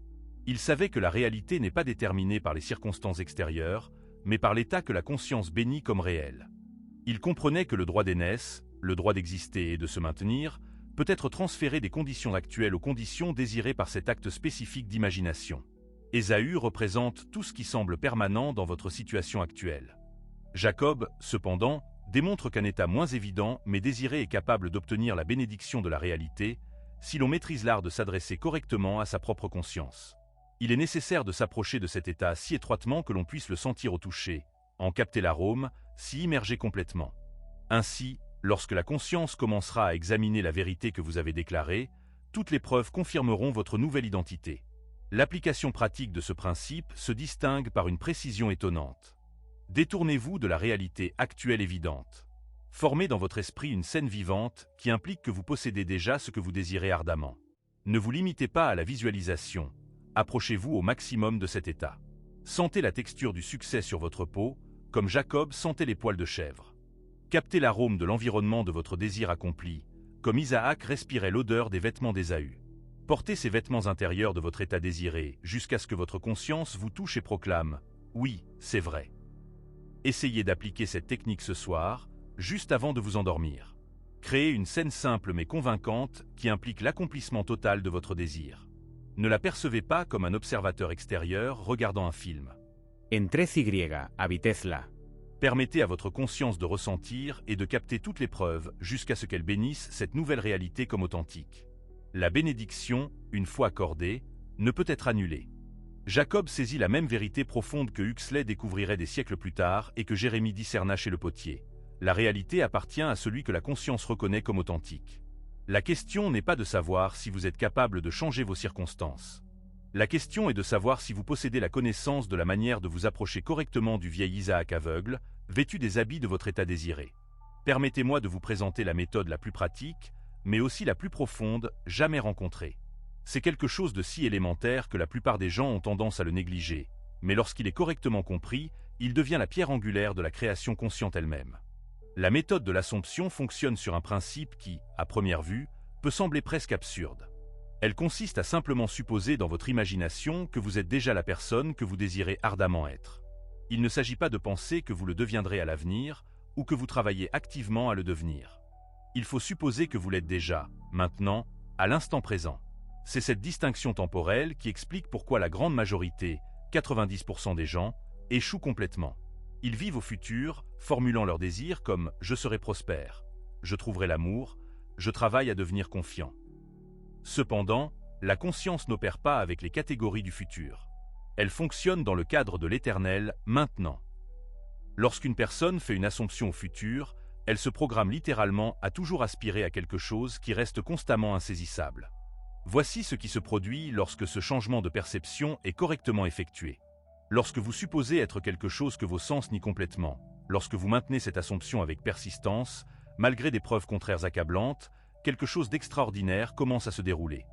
Il savait que la réalité n'est pas déterminée par les circonstances extérieures, mais par l'état que la conscience bénit comme réel. Il comprenait que le droit d'aînesse, le droit d'exister et de se maintenir, peut être transféré des conditions actuelles aux conditions désirées par cet acte spécifique d'imagination. Ésaü représente tout ce qui semble permanent dans votre situation actuelle. Jacob, cependant, démontre qu'un état moins évident mais désiré est capable d'obtenir la bénédiction de la réalité si l'on maîtrise l'art de s'adresser correctement à sa propre conscience. Il est nécessaire de s'approcher de cet état si étroitement que l'on puisse le sentir au toucher, en capter l'arôme, s'y immerger complètement. Ainsi, lorsque la conscience commencera à examiner la vérité que vous avez déclarée, toutes les preuves confirmeront votre nouvelle identité. L'application pratique de ce principe se distingue par une précision étonnante. Détournez-vous de la réalité actuelle évidente. Formez dans votre esprit une scène vivante qui implique que vous possédez déjà ce que vous désirez ardemment. Ne vous limitez pas à la visualisation, approchez-vous au maximum de cet état. Sentez la texture du succès sur votre peau, comme Jacob sentait les poils de chèvre. Captez l'arôme de l'environnement de votre désir accompli, comme Isaac respirait l'odeur des vêtements d'Ésaü. Portez ces vêtements intérieurs de votre état désiré, jusqu'à ce que votre conscience vous touche et proclame « Oui, c'est vrai ». Essayez d'appliquer cette technique ce soir, juste avant de vous endormir. Créez une scène simple mais convaincante qui implique l'accomplissement total de votre désir. Ne la percevez pas comme un observateur extérieur regardant un film. En 3Y, habitezla. Permettez à votre conscience de ressentir et de capter toutes les preuves jusqu'à ce qu'elle bénisse cette nouvelle réalité comme authentique. La bénédiction, une fois accordée, ne peut être annulée. Jacob saisit la même vérité profonde que Huxley découvrirait des siècles plus tard et que Jérémie discerna chez le potier. La réalité appartient à celui que la conscience reconnaît comme authentique. La question n'est pas de savoir si vous êtes capable de changer vos circonstances. La question est de savoir si vous possédez la connaissance de la manière de vous approcher correctement du vieil Isaac aveugle, vêtu des habits de votre état désiré. Permettez-moi de vous présenter la méthode la plus pratique, mais aussi la plus profonde, jamais rencontrée. C'est quelque chose de si élémentaire que la plupart des gens ont tendance à le négliger, mais lorsqu'il est correctement compris, il devient la pierre angulaire de la création consciente elle-même. La méthode de l'Assomption fonctionne sur un principe qui, à première vue, peut sembler presque absurde. Elle consiste à simplement supposer dans votre imagination que vous êtes déjà la personne que vous désirez ardemment être. Il ne s'agit pas de penser que vous le deviendrez à l'avenir ou que vous travaillez activement à le devenir. Il faut supposer que vous l'êtes déjà, maintenant, à l'instant présent. C'est cette distinction temporelle qui explique pourquoi la grande majorité, 90% des gens, échouent complètement. Ils vivent au futur, formulant leurs désirs comme « je serai prospère »,« je trouverai l'amour »,« je travaille à devenir confiant ». Cependant, la conscience n'opère pas avec les catégories du futur. Elle fonctionne dans le cadre de l'éternel « maintenant ». Lorsqu'une personne fait une assomption au futur, elle se programme littéralement à toujours aspirer à quelque chose qui reste constamment insaisissable. Voici ce qui se produit lorsque ce changement de perception est correctement effectué. Lorsque vous supposez être quelque chose que vos sens nient complètement, lorsque vous maintenez cette assomption avec persistance, malgré des preuves contraires accablantes, quelque chose d'extraordinaire commence à se dérouler.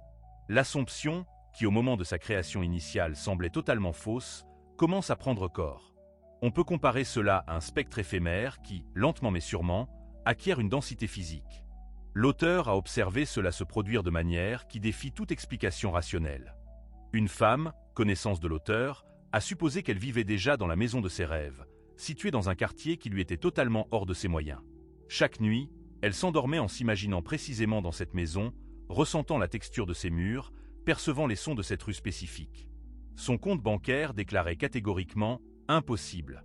L'assomption, qui au moment de sa création initiale semblait totalement fausse, commence à prendre corps. On peut comparer cela à un spectre éphémère qui, lentement mais sûrement, acquiert une densité physique. L'auteur a observé cela se produire de manière qui défie toute explication rationnelle. Une femme, connaissance de l'auteur, a supposé qu'elle vivait déjà dans la maison de ses rêves, située dans un quartier qui lui était totalement hors de ses moyens. Chaque nuit, elle s'endormait en s'imaginant précisément dans cette maison, ressentant la texture de ses murs, percevant les sons de cette rue spécifique. Son compte bancaire déclarait catégoriquement « impossible ».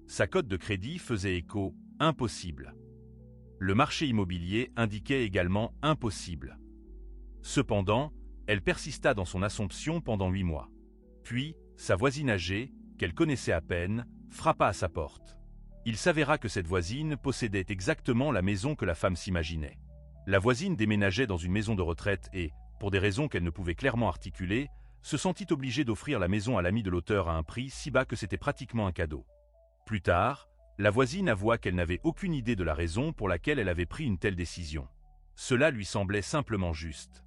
Sa cote de crédit faisait écho « impossible ». Le marché immobilier indiquait également « impossible ». Cependant, elle persista dans son assomption pendant 8 mois. Puis, sa voisine âgée, qu'elle connaissait à peine, frappa à sa porte. Il s'avéra que cette voisine possédait exactement la maison que la femme s'imaginait. La voisine déménageait dans une maison de retraite et, pour des raisons qu'elle ne pouvait clairement articuler, se sentit obligée d'offrir la maison à l'ami de l'auteur à un prix si bas que c'était pratiquement un cadeau. Plus tard, la voisine avoua qu'elle n'avait aucune idée de la raison pour laquelle elle avait pris une telle décision. Cela lui semblait simplement juste.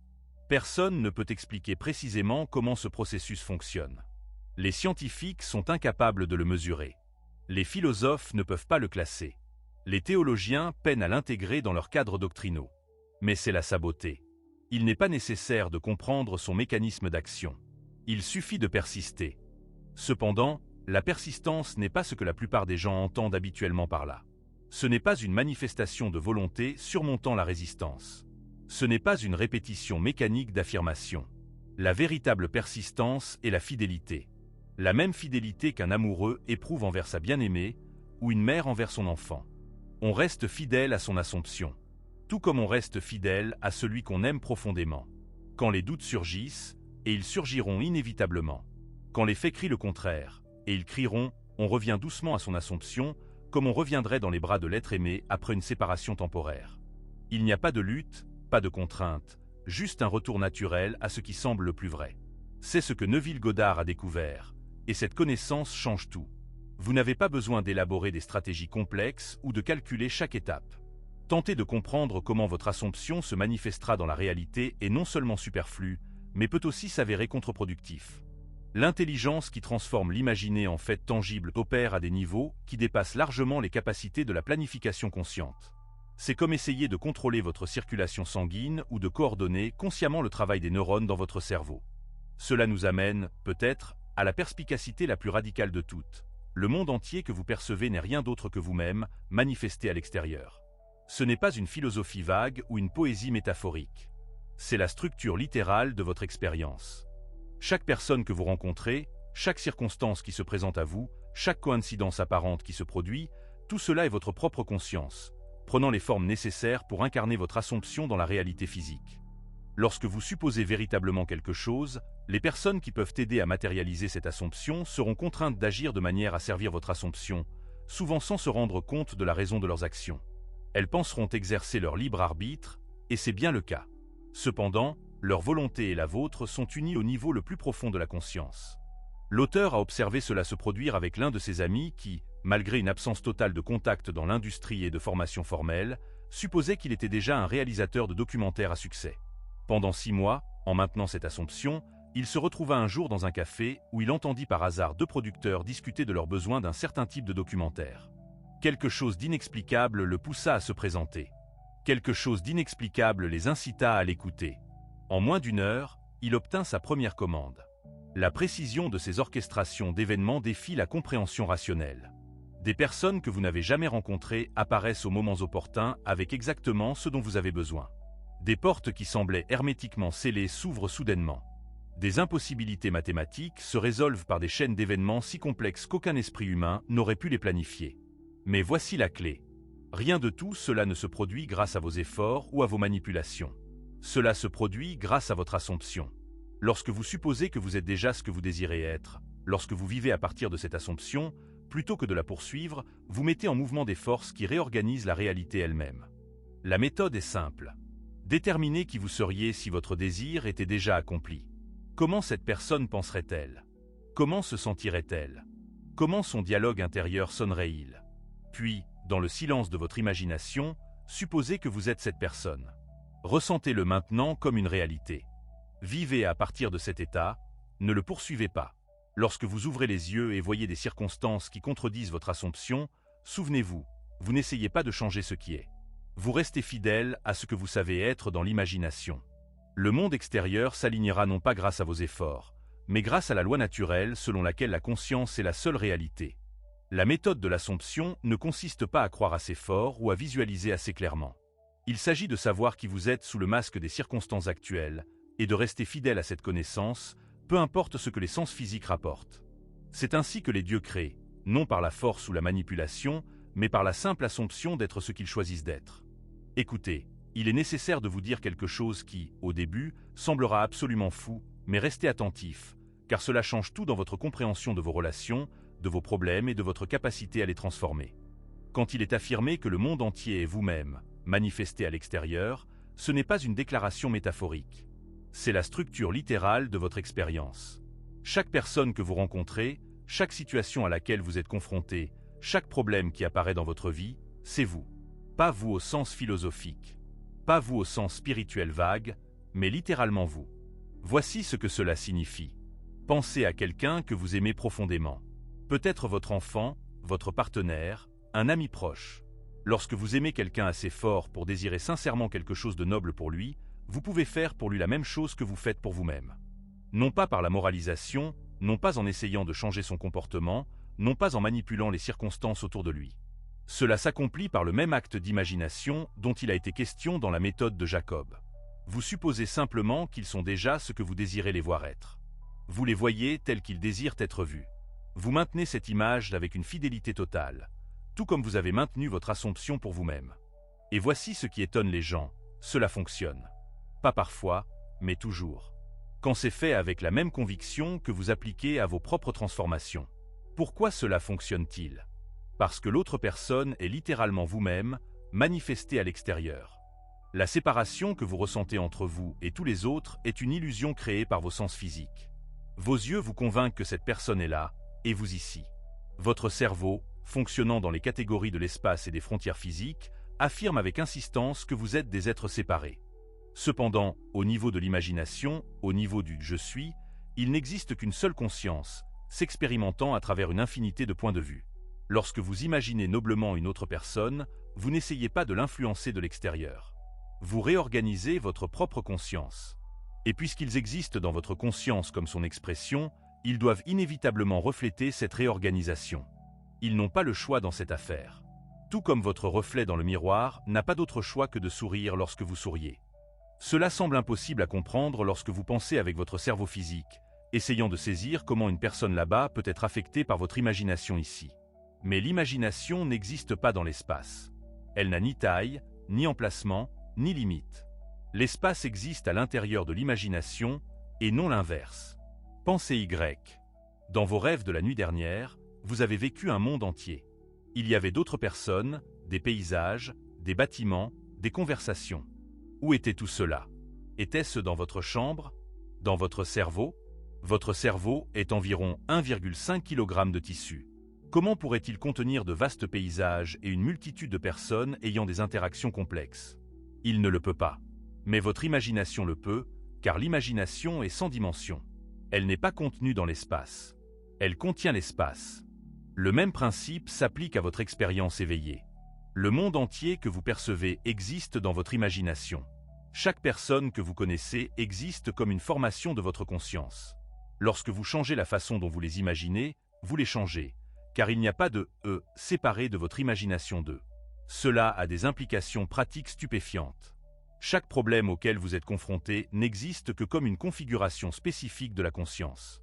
Personne ne peut expliquer précisément comment ce processus fonctionne. Les scientifiques sont incapables de le mesurer. Les philosophes ne peuvent pas le classer. Les théologiens peinent à l'intégrer dans leurs cadres doctrinaux. Mais c'est la sa beauté. Il n'est pas nécessaire de comprendre son mécanisme d'action. Il suffit de persister. Cependant, la persistance n'est pas ce que la plupart des gens entendent habituellement par là. Ce n'est pas une manifestation de volonté surmontant la résistance. Ce n'est pas une répétition mécanique d'affirmation. La véritable persistance est la fidélité. La même fidélité qu'un amoureux éprouve envers sa bien-aimée ou une mère envers son enfant. On reste fidèle à son assomption, tout comme on reste fidèle à celui qu'on aime profondément. Quand les doutes surgissent, et ils surgiront inévitablement. Quand les faits crient le contraire, et ils crieront, on revient doucement à son assomption, comme on reviendrait dans les bras de l'être aimé après une séparation temporaire. Il n'y a pas de lutte, pas de contrainte, juste un retour naturel à ce qui semble le plus vrai. C'est ce que Neville Goddard a découvert, et cette connaissance change tout. Vous n'avez pas besoin d'élaborer des stratégies complexes ou de calculer chaque étape. Tenter de comprendre comment votre assomption se manifestera dans la réalité est non seulement superflu, mais peut aussi s'avérer contre-productif. L'intelligence qui transforme l'imaginé en fait tangible opère à des niveaux qui dépassent largement les capacités de la planification consciente. C'est comme essayer de contrôler votre circulation sanguine ou de coordonner consciemment le travail des neurones dans votre cerveau. Cela nous amène, peut-être, à la perspicacité la plus radicale de toutes. Le monde entier que vous percevez n'est rien d'autre que vous-même, manifesté à l'extérieur. Ce n'est pas une philosophie vague ou une poésie métaphorique. C'est la structure littérale de votre expérience. Chaque personne que vous rencontrez, chaque circonstance qui se présente à vous, chaque coïncidence apparente qui se produit, tout cela est votre propre conscience, prenant les formes nécessaires pour incarner votre assomption dans la réalité physique. Lorsque vous supposez véritablement quelque chose, les personnes qui peuvent aider à matérialiser cette assomption seront contraintes d'agir de manière à servir votre assomption, souvent sans se rendre compte de la raison de leurs actions. Elles penseront exercer leur libre arbitre, et c'est bien le cas. Cependant, leur volonté et la vôtre sont unies au niveau le plus profond de la conscience. L'auteur a observé cela se produire avec l'un de ses amis qui, malgré une absence totale de contact dans l'industrie et de formation formelle, supposait qu'il était déjà un réalisateur de documentaires à succès. Pendant 6 mois, en maintenant cette assomption, il se retrouva un jour dans un café où il entendit par hasard 2 producteurs discuter de leurs besoins d'un certain type de documentaire. Quelque chose d'inexplicable le poussa à se présenter. Quelque chose d'inexplicable les incita à l'écouter. En moins d'1 heure, il obtint sa première commande. La précision de ces orchestrations d'événements défie la compréhension rationnelle. Des personnes que vous n'avez jamais rencontrées apparaissent aux moments opportuns avec exactement ce dont vous avez besoin. Des portes qui semblaient hermétiquement scellées s'ouvrent soudainement. Des impossibilités mathématiques se résolvent par des chaînes d'événements si complexes qu'aucun esprit humain n'aurait pu les planifier. Mais voici la clé. Rien de tout cela ne se produit grâce à vos efforts ou à vos manipulations. Cela se produit grâce à votre assomption. Lorsque vous supposez que vous êtes déjà ce que vous désirez être, lorsque vous vivez à partir de cette assomption, plutôt que de la poursuivre, vous mettez en mouvement des forces qui réorganisent la réalité elle-même. La méthode est simple. Déterminez qui vous seriez si votre désir était déjà accompli. Comment cette personne penserait-elle? Comment se sentirait-elle? Comment son dialogue intérieur sonnerait-il? Puis, dans le silence de votre imagination, supposez que vous êtes cette personne. Ressentez-le maintenant comme une réalité. Vivez à partir de cet état, ne le poursuivez pas. Lorsque vous ouvrez les yeux et voyez des circonstances qui contredisent votre assomption, souvenez-vous, vous n'essayez pas de changer ce qui est. Vous restez fidèle à ce que vous savez être dans l'imagination. Le monde extérieur s'alignera non pas grâce à vos efforts, mais grâce à la loi naturelle selon laquelle la conscience est la seule réalité. La méthode de l'assomption ne consiste pas à croire assez fort ou à visualiser assez clairement. Il s'agit de savoir qui vous êtes sous le masque des circonstances actuelles et de rester fidèle à cette connaissance, peu importe ce que les sens physiques rapportent. C'est ainsi que les dieux créent, non par la force ou la manipulation, mais par la simple assomption d'être ce qu'ils choisissent d'être. Écoutez, il est nécessaire de vous dire quelque chose qui, au début, semblera absolument fou, mais restez attentif, car cela change tout dans votre compréhension de vos relations, de vos problèmes et de votre capacité à les transformer. Quand il est affirmé que le monde entier est vous-même, manifesté à l'extérieur, ce n'est pas une déclaration métaphorique. C'est la structure littérale de votre expérience. Chaque personne que vous rencontrez, chaque situation à laquelle vous êtes confronté, chaque problème qui apparaît dans votre vie, c'est vous. Pas vous au sens philosophique. Pas vous au sens spirituel vague, mais littéralement vous. Voici ce que cela signifie. Pensez à quelqu'un que vous aimez profondément. Peut-être votre enfant, votre partenaire, un ami proche. Lorsque vous aimez quelqu'un assez fort pour désirer sincèrement quelque chose de noble pour lui, vous pouvez faire pour lui la même chose que vous faites pour vous-même. Non pas par la moralisation, non pas en essayant de changer son comportement, non pas en manipulant les circonstances autour de lui. Cela s'accomplit par le même acte d'imagination dont il a été question dans la méthode de Jacob. Vous supposez simplement qu'ils sont déjà ce que vous désirez les voir être. Vous les voyez tels qu'ils désirent être vus. Vous maintenez cette image avec une fidélité totale, tout comme vous avez maintenu votre assomption pour vous-même. Et voici ce qui étonne les gens, cela fonctionne. Pas parfois, mais toujours. Quand c'est fait avec la même conviction que vous appliquez à vos propres transformations. Pourquoi cela fonctionne-t-il? Parce que l'autre personne est littéralement vous-même, manifestée à l'extérieur. La séparation que vous ressentez entre vous et tous les autres est une illusion créée par vos sens physiques. Vos yeux vous convainquent que cette personne est là, et vous ici. Votre cerveau, fonctionnant dans les catégories de l'espace et des frontières physiques, affirme avec insistance que vous êtes des êtres séparés. Cependant, au niveau de l'imagination, au niveau du « je suis », il n'existe qu'une seule conscience, s'expérimentant à travers une infinité de points de vue. Lorsque vous imaginez noblement une autre personne, vous n'essayez pas de l'influencer de l'extérieur. Vous réorganisez votre propre conscience. Et puisqu'ils existent dans votre conscience comme son expression, ils doivent inévitablement refléter cette réorganisation. Ils n'ont pas le choix dans cette affaire. Tout comme votre reflet dans le miroir n'a pas d'autre choix que de sourire lorsque vous souriez. Cela semble impossible à comprendre lorsque vous pensez avec votre cerveau physique, essayant de saisir comment une personne là-bas peut être affectée par votre imagination ici. Mais l'imagination n'existe pas dans l'espace. Elle n'a ni taille, ni emplacement, ni limite. L'espace existe à l'intérieur de l'imagination et non l'inverse. Pensez Y. Dans vos rêves de la nuit dernière, vous avez vécu un monde entier. Il y avait d'autres personnes, des paysages, des bâtiments, des conversations. Où était tout cela? Était-ce dans votre chambre? Dans votre cerveau? Votre cerveau est environ 1,5 kg de tissu. Comment pourrait-il contenir de vastes paysages et une multitude de personnes ayant des interactions complexes? Il ne le peut pas. Mais votre imagination le peut, car l'imagination est sans dimension. Elle n'est pas contenue dans l'espace. Elle contient l'espace. Le même principe s'applique à votre expérience éveillée. Le monde entier que vous percevez existe dans votre imagination. Chaque personne que vous connaissez existe comme une formation de votre conscience. Lorsque vous changez la façon dont vous les imaginez, vous les changez, car il n'y a pas de « eux » séparé de votre imagination d'eux. Cela a des implications pratiques stupéfiantes. Chaque problème auquel vous êtes confronté n'existe que comme une configuration spécifique de la conscience.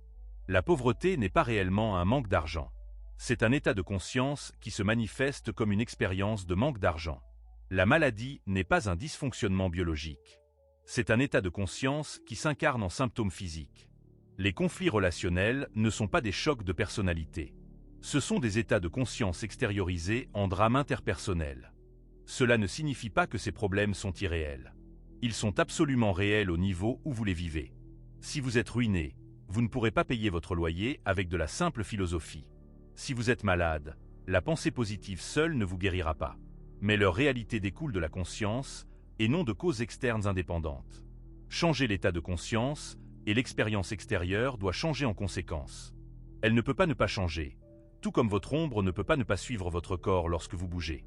La pauvreté n'est pas réellement un manque d'argent. C'est un état de conscience qui se manifeste comme une expérience de manque d'argent. La maladie n'est pas un dysfonctionnement biologique. C'est un état de conscience qui s'incarne en symptômes physiques. Les conflits relationnels ne sont pas des chocs de personnalité. Ce sont des états de conscience extériorisés en drame interpersonnel. Cela ne signifie pas que ces problèmes sont irréels. Ils sont absolument réels au niveau où vous les vivez. Si vous êtes ruiné, vous ne pourrez pas payer votre loyer avec de la simple philosophie. Si vous êtes malade, la pensée positive seule ne vous guérira pas. Mais leur réalité découle de la conscience et non de causes externes indépendantes. Changez l'état de conscience et l'expérience extérieure doit changer en conséquence. Elle ne peut pas ne pas changer, tout comme votre ombre ne peut pas ne pas suivre votre corps lorsque vous bougez.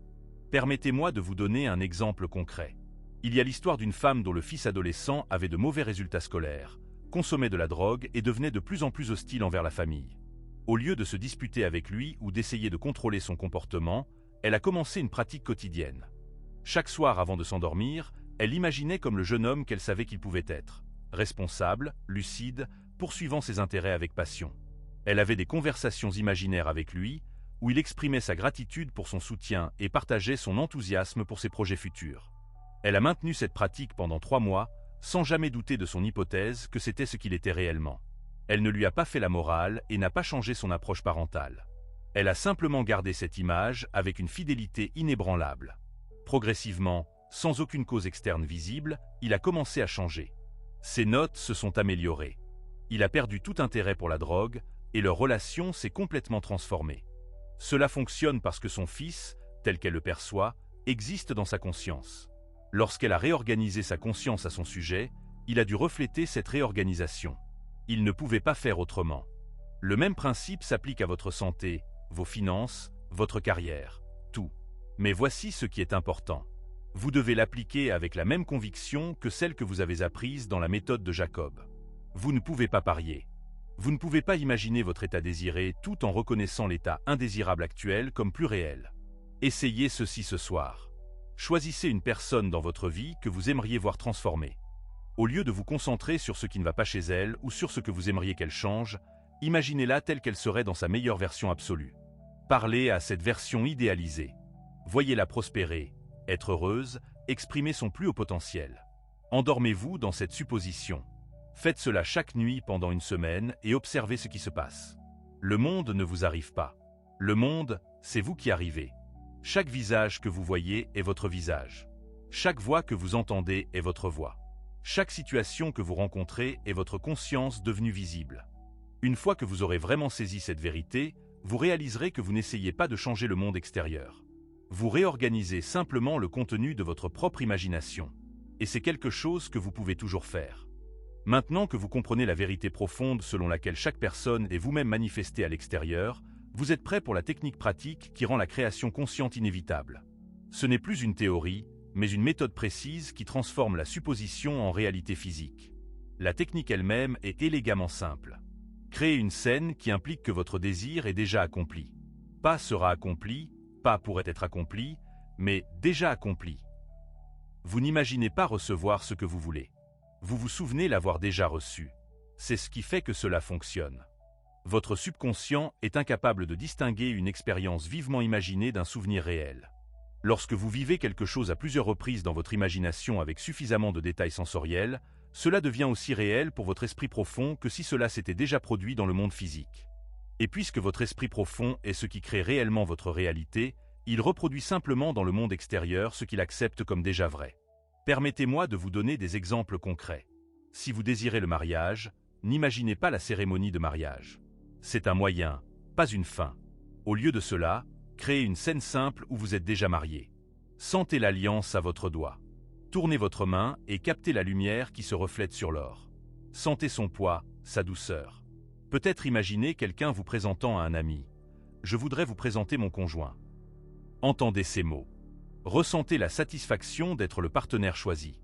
Permettez-moi de vous donner un exemple concret. Il y a l'histoire d'une femme dont le fils adolescent avait de mauvais résultats scolaires, consommait de la drogue et devenait de plus en plus hostile envers la famille. Au lieu de se disputer avec lui ou d'essayer de contrôler son comportement, elle a commencé une pratique quotidienne. Chaque soir avant de s'endormir, elle imaginait comme le jeune homme qu'elle savait qu'il pouvait être, responsable, lucide, poursuivant ses intérêts avec passion. Elle avait des conversations imaginaires avec lui, où il exprimait sa gratitude pour son soutien et partageait son enthousiasme pour ses projets futurs. Elle a maintenu cette pratique pendant 3 mois, sans jamais douter de son hypothèse que c'était ce qu'il était réellement. Elle ne lui a pas fait la morale et n'a pas changé son approche parentale. Elle a simplement gardé cette image avec une fidélité inébranlable. Progressivement, sans aucune cause externe visible, il a commencé à changer. Ses notes se sont améliorées. Il a perdu tout intérêt pour la drogue et leur relation s'est complètement transformée. Cela fonctionne parce que son fils, tel qu'elle le perçoit, existe dans sa conscience. Lorsqu'elle a réorganisé sa conscience à son sujet, Il a dû refléter cette réorganisation. Il ne pouvait pas faire autrement. Le même principe s'applique à votre santé, vos finances, votre carrière, tout. Mais voici ce qui est important. Vous devez l'appliquer avec la même conviction que celle que vous avez apprise dans la méthode de Jacob. Vous ne pouvez pas parier. Vous ne pouvez pas imaginer votre état désiré tout en reconnaissant l'état indésirable actuel comme plus réel. Essayez ceci ce soir. Choisissez une personne dans votre vie que vous aimeriez voir transformée. Au lieu de vous concentrer sur ce qui ne va pas chez elle ou sur ce que vous aimeriez qu'elle change, imaginez-la telle qu'elle serait dans sa meilleure version absolue. Parlez à cette version idéalisée. Voyez-la prospérer, être heureuse, exprimer son plus haut potentiel. Endormez-vous dans cette supposition. Faites cela chaque nuit pendant une semaine et observez ce qui se passe. Le monde ne vous arrive pas. Le monde, c'est vous qui arrivez. Chaque visage que vous voyez est votre visage. Chaque voix que vous entendez est votre voix. Chaque situation que vous rencontrez est votre conscience devenue visible. Une fois que vous aurez vraiment saisi cette vérité, vous réaliserez que vous n'essayez pas de changer le monde extérieur. Vous réorganisez simplement le contenu de votre propre imagination. Et c'est quelque chose que vous pouvez toujours faire. Maintenant que vous comprenez la vérité profonde selon laquelle chaque personne est vous-même manifestée à l'extérieur, vous êtes prêt pour la technique pratique qui rend la création consciente inévitable. Ce n'est plus une théorie, mais une méthode précise qui transforme la supposition en réalité physique. La technique elle-même est élégamment simple. Créez une scène qui implique que votre désir est déjà accompli. Pas sera accompli, pas pourrait être accompli, mais déjà accompli. Vous n'imaginez pas recevoir ce que vous voulez. Vous vous souvenez l'avoir déjà reçu. C'est ce qui fait que cela fonctionne. Votre subconscient est incapable de distinguer une expérience vivement imaginée d'un souvenir réel. Lorsque vous vivez quelque chose à plusieurs reprises dans votre imagination avec suffisamment de détails sensoriels, cela devient aussi réel pour votre esprit profond que si cela s'était déjà produit dans le monde physique. Et puisque votre esprit profond est ce qui crée réellement votre réalité, il reproduit simplement dans le monde extérieur ce qu'il accepte comme déjà vrai. Permettez-moi de vous donner des exemples concrets. Si vous désirez le mariage, n'imaginez pas la cérémonie de mariage. C'est un moyen, pas une fin. Au lieu de cela, créez une scène simple où vous êtes déjà marié. Sentez l'alliance à votre doigt. Tournez votre main et captez la lumière qui se reflète sur l'or. Sentez son poids, sa douceur. Peut-être imaginez quelqu'un vous présentant à un ami. Je voudrais vous présenter mon conjoint. Entendez ces mots. Ressentez la satisfaction d'être le partenaire choisi.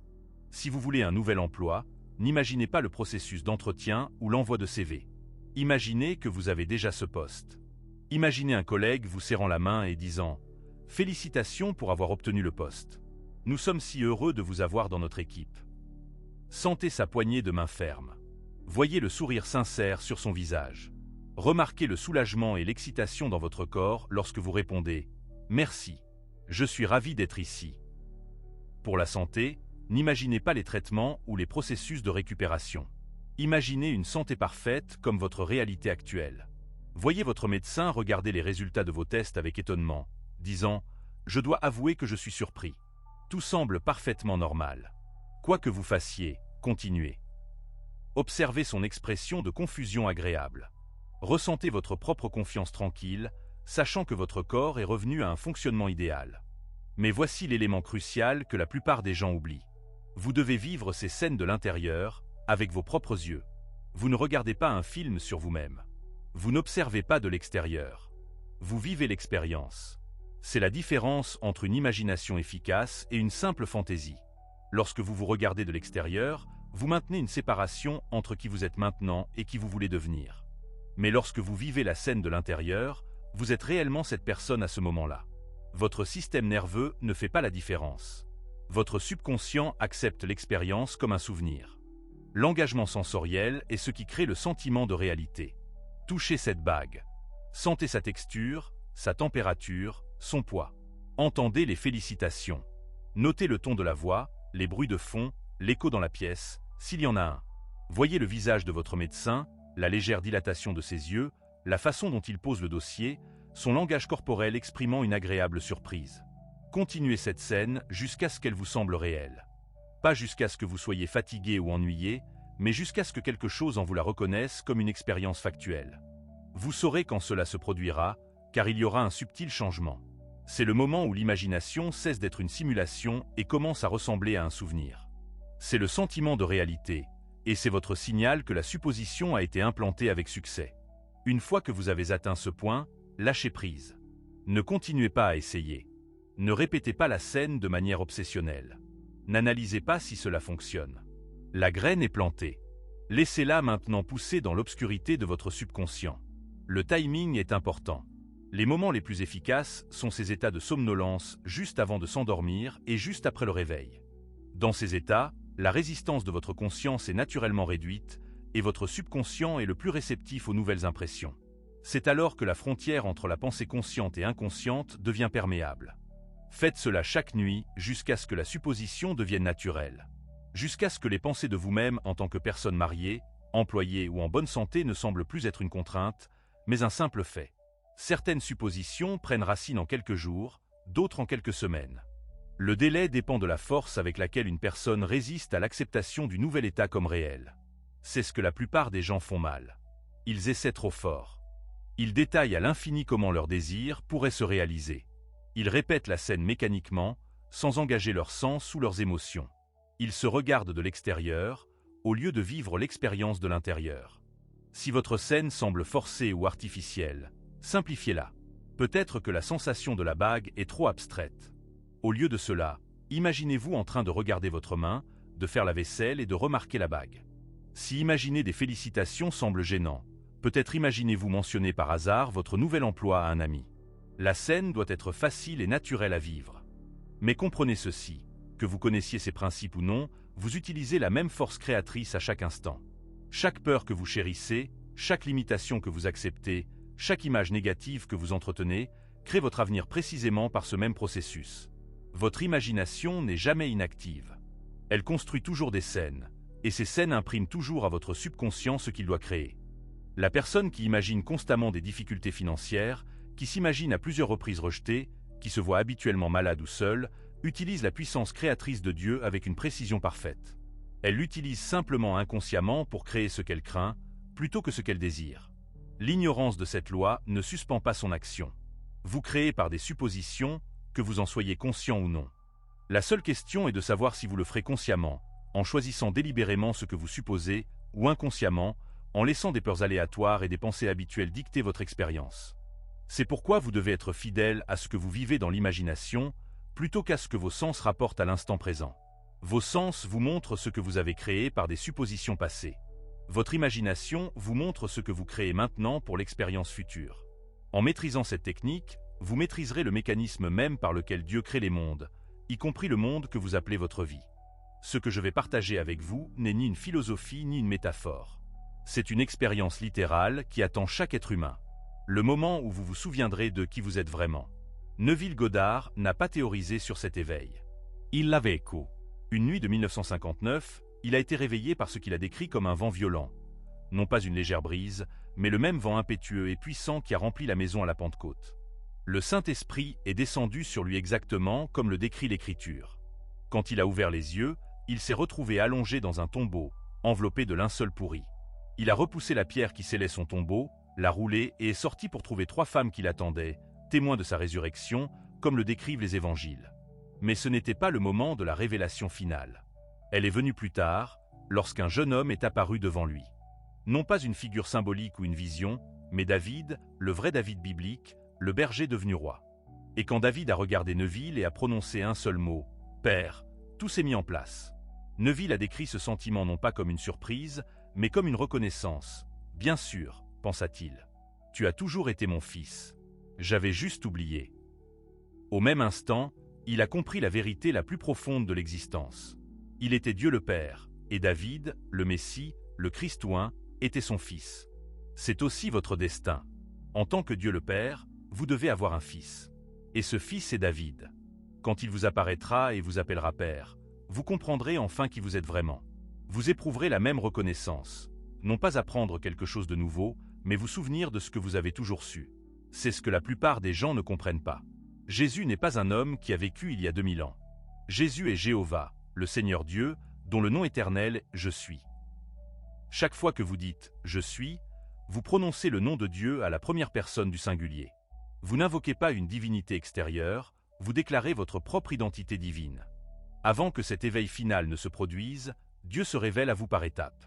Si vous voulez un nouvel emploi, n'imaginez pas le processus d'entretien ou l'envoi de CV. Imaginez que vous avez déjà ce poste. Imaginez un collègue vous serrant la main et disant « Félicitations pour avoir obtenu le poste. Nous sommes si heureux de vous avoir dans notre équipe. » Sentez sa poignée de main ferme. Voyez le sourire sincère sur son visage. Remarquez le soulagement et l'excitation dans votre corps lorsque vous répondez « Merci, je suis ravi d'être ici. » Pour la santé, n'imaginez pas les traitements ou les processus de récupération. Imaginez une santé parfaite comme votre réalité actuelle. Voyez votre médecin regarder les résultats de vos tests avec étonnement, disant « Je dois avouer que je suis surpris. Tout semble parfaitement normal. » Quoi que vous fassiez, continuez. Observez son expression de confusion agréable. Ressentez votre propre confiance tranquille, sachant que votre corps est revenu à un fonctionnement idéal. Mais voici l'élément crucial que la plupart des gens oublient. Vous devez vivre ces scènes de l'intérieur, avec vos propres yeux. Vous ne regardez pas un film sur vous-même. Vous n'observez pas de l'extérieur. Vous vivez l'expérience. C'est la différence entre une imagination efficace et une simple fantaisie. Lorsque vous vous regardez de l'extérieur, vous maintenez une séparation entre qui vous êtes maintenant et qui vous voulez devenir. Mais lorsque vous vivez la scène de l'intérieur, vous êtes réellement cette personne à ce moment-là. Votre système nerveux ne fait pas la différence. Votre subconscient accepte l'expérience comme un souvenir. L'engagement sensoriel est ce qui crée le sentiment de réalité. Touchez cette bague. Sentez sa texture, sa température, son poids. Entendez les félicitations. Notez le ton de la voix, les bruits de fond, l'écho dans la pièce, s'il y en a un. Voyez le visage de votre médecin, la légère dilatation de ses yeux, la façon dont il pose le dossier, son langage corporel exprimant une agréable surprise. Continuez cette scène jusqu'à ce qu'elle vous semble réelle. Pas jusqu'à ce que vous soyez fatigué ou ennuyé, mais jusqu'à ce que quelque chose en vous la reconnaisse comme une expérience factuelle. Vous saurez quand cela se produira, car il y aura un subtil changement. C'est le moment où l'imagination cesse d'être une simulation et commence à ressembler à un souvenir. C'est le sentiment de réalité, et c'est votre signal que la supposition a été implantée avec succès. Une fois que vous avez atteint ce point, lâchez prise. Ne continuez pas à essayer. Ne répétez pas la scène de manière obsessionnelle. N'analysez pas si cela fonctionne. La graine est plantée. Laissez-la maintenant pousser dans l'obscurité de votre subconscient. Le timing est important. Les moments les plus efficaces sont ces états de somnolence juste avant de s'endormir et juste après le réveil. Dans ces états, la résistance de votre conscience est naturellement réduite et votre subconscient est le plus réceptif aux nouvelles impressions. C'est alors que la frontière entre la pensée consciente et inconsciente devient perméable. Faites cela chaque nuit jusqu'à ce que la supposition devienne naturelle. Jusqu'à ce que les pensées de vous-même en tant que personne mariée, employée ou en bonne santé ne semblent plus être une contrainte, mais un simple fait. Certaines suppositions prennent racine en quelques jours, d'autres en quelques semaines. Le délai dépend de la force avec laquelle une personne résiste à l'acceptation du nouvel état comme réel. C'est ce que la plupart des gens font mal. Ils essaient trop fort. Ils détaillent à l'infini comment leurs désirs pourraient se réaliser. Ils répètent la scène mécaniquement, sans engager leurs sens ou leurs émotions. Ils se regardent de l'extérieur, au lieu de vivre l'expérience de l'intérieur. Si votre scène semble forcée ou artificielle, simplifiez-la. Peut-être que la sensation de la bague est trop abstraite. Au lieu de cela, imaginez-vous en train de regarder votre main, de faire la vaisselle et de remarquer la bague. Si imaginer des félicitations semble gênant, peut-être imaginez-vous mentionner par hasard votre nouvel emploi à un ami. La scène doit être facile et naturelle à vivre. Mais comprenez ceci, que vous connaissiez ces principes ou non, vous utilisez la même force créatrice à chaque instant. Chaque peur que vous chérissez, chaque limitation que vous acceptez, chaque image négative que vous entretenez, crée votre avenir précisément par ce même processus. Votre imagination n'est jamais inactive. Elle construit toujours des scènes, et ces scènes impriment toujours à votre subconscient ce qu'il doit créer. La personne qui imagine constamment des difficultés financières, qui s'imagine à plusieurs reprises rejetée, qui se voit habituellement malade ou seule, utilise la puissance créatrice de Dieu avec une précision parfaite. Elle l'utilise simplement inconsciemment pour créer ce qu'elle craint, plutôt que ce qu'elle désire. L'ignorance de cette loi ne suspend pas son action. Vous créez par des suppositions, que vous en soyez conscient ou non. La seule question est de savoir si vous le ferez consciemment, en choisissant délibérément ce que vous supposez, ou inconsciemment, en laissant des peurs aléatoires et des pensées habituelles dicter votre expérience. C'est pourquoi vous devez être fidèle à ce que vous vivez dans l'imagination, plutôt qu'à ce que vos sens rapportent à l'instant présent. Vos sens vous montrent ce que vous avez créé par des suppositions passées. Votre imagination vous montre ce que vous créez maintenant pour l'expérience future. En maîtrisant cette technique, vous maîtriserez le mécanisme même par lequel Dieu crée les mondes, y compris le monde que vous appelez votre vie. Ce que je vais partager avec vous n'est ni une philosophie ni une métaphore. C'est une expérience littérale qui attend chaque être humain. Le moment où vous vous souviendrez de qui vous êtes vraiment. Neville Goddard n'a pas théorisé sur cet éveil. Il l'a vécu. Une nuit de 1959, il a été réveillé par ce qu'il a décrit comme un vent violent. Non pas une légère brise, mais le même vent impétueux et puissant qui a rempli la maison à la Pentecôte. Le Saint-Esprit est descendu sur lui exactement comme le décrit l'Écriture. Quand il a ouvert les yeux, il s'est retrouvé allongé dans un tombeau, enveloppé de linceul pourri. Il a repoussé la pierre qui scellait son tombeau, l'a roulé et est sorti pour trouver 3 femmes qui l'attendaient, témoins de sa résurrection, comme le décrivent les évangiles. Mais ce n'était pas le moment de la révélation finale. Elle est venue plus tard, lorsqu'un jeune homme est apparu devant lui. Non pas une figure symbolique ou une vision, mais David, le vrai David biblique, le berger devenu roi. Et quand David a regardé Neville et a prononcé un seul mot, « Père », tout s'est mis en place. Neville a décrit ce sentiment non pas comme une surprise, mais comme une reconnaissance. « Bien sûr », pensa-t-il. « Tu as toujours été mon fils. J'avais juste oublié. » Au même instant, il a compris la vérité la plus profonde de l'existence. Il était Dieu le Père, et David, le Messie, le Christ oint, était son fils. C'est aussi votre destin. En tant que Dieu le Père, vous devez avoir un fils. Et ce fils est David. Quand il vous apparaîtra et vous appellera Père, vous comprendrez enfin qui vous êtes vraiment. Vous éprouverez la même reconnaissance. Non pas apprendre quelque chose de nouveau, mais vous souvenir de ce que vous avez toujours su. C'est ce que la plupart des gens ne comprennent pas. Jésus n'est pas un homme qui a vécu il y a 2000 ans. Jésus est Jéhovah, le Seigneur Dieu, dont le nom éternel « Je suis ». Chaque fois que vous dites « Je suis », vous prononcez le nom de Dieu à la première personne du singulier. Vous n'invoquez pas une divinité extérieure, vous déclarez votre propre identité divine. Avant que cet éveil final ne se produise, Dieu se révèle à vous par étapes.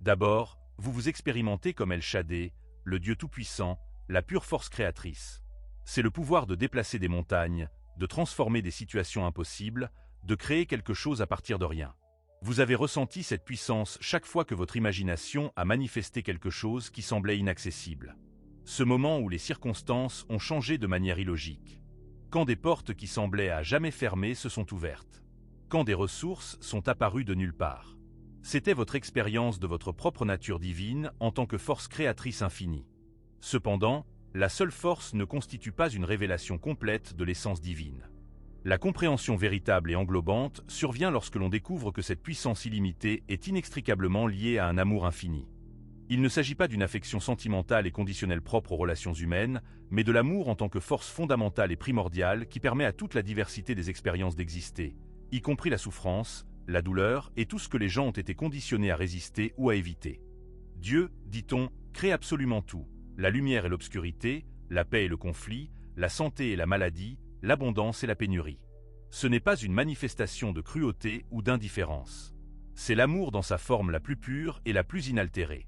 D'abord, vous vous expérimentez comme El Shaddai, le Dieu Tout-Puissant, la pure force créatrice. C'est le pouvoir de déplacer des montagnes, de transformer des situations impossibles, de créer quelque chose à partir de rien. Vous avez ressenti cette puissance chaque fois que votre imagination a manifesté quelque chose qui semblait inaccessible. Ce moment où les circonstances ont changé de manière illogique. Quand des portes qui semblaient à jamais fermées se sont ouvertes. Quand des ressources sont apparues de nulle part. C'était votre expérience de votre propre nature divine en tant que force créatrice infinie. Cependant, la seule force ne constitue pas une révélation complète de l'essence divine. La compréhension véritable et englobante survient lorsque l'on découvre que cette puissance illimitée est inextricablement liée à un amour infini. Il ne s'agit pas d'une affection sentimentale et conditionnelle propre aux relations humaines, mais de l'amour en tant que force fondamentale et primordiale qui permet à toute la diversité des expériences d'exister, y compris la souffrance, la douleur et tout ce que les gens ont été conditionnés à résister ou à éviter. Dieu, dit-on, crée absolument tout, la lumière et l'obscurité, la paix et le conflit, la santé et la maladie, l'abondance et la pénurie. Ce n'est pas une manifestation de cruauté ou d'indifférence. C'est l'amour dans sa forme la plus pure et la plus inaltérée.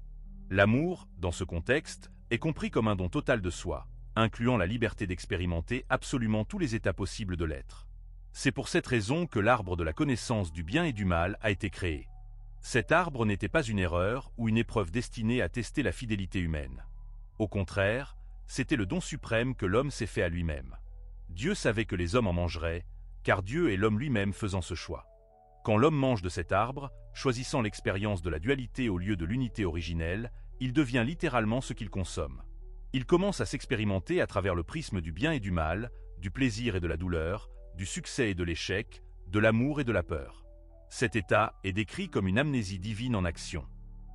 L'amour, dans ce contexte, est compris comme un don total de soi, incluant la liberté d'expérimenter absolument tous les états possibles de l'être. C'est pour cette raison que l'arbre de la connaissance du bien et du mal a été créé. Cet arbre n'était pas une erreur ou une épreuve destinée à tester la fidélité humaine. Au contraire, c'était le don suprême que l'homme s'est fait à lui-même. Dieu savait que les hommes en mangeraient, car Dieu est l'homme lui-même faisant ce choix. Quand l'homme mange de cet arbre, choisissant l'expérience de la dualité au lieu de l'unité originelle, il devient littéralement ce qu'il consomme. Il commence à s'expérimenter à travers le prisme du bien et du mal, du plaisir et de la douleur, du succès et de l'échec, de l'amour et de la peur. Cet état est décrit comme une amnésie divine en action.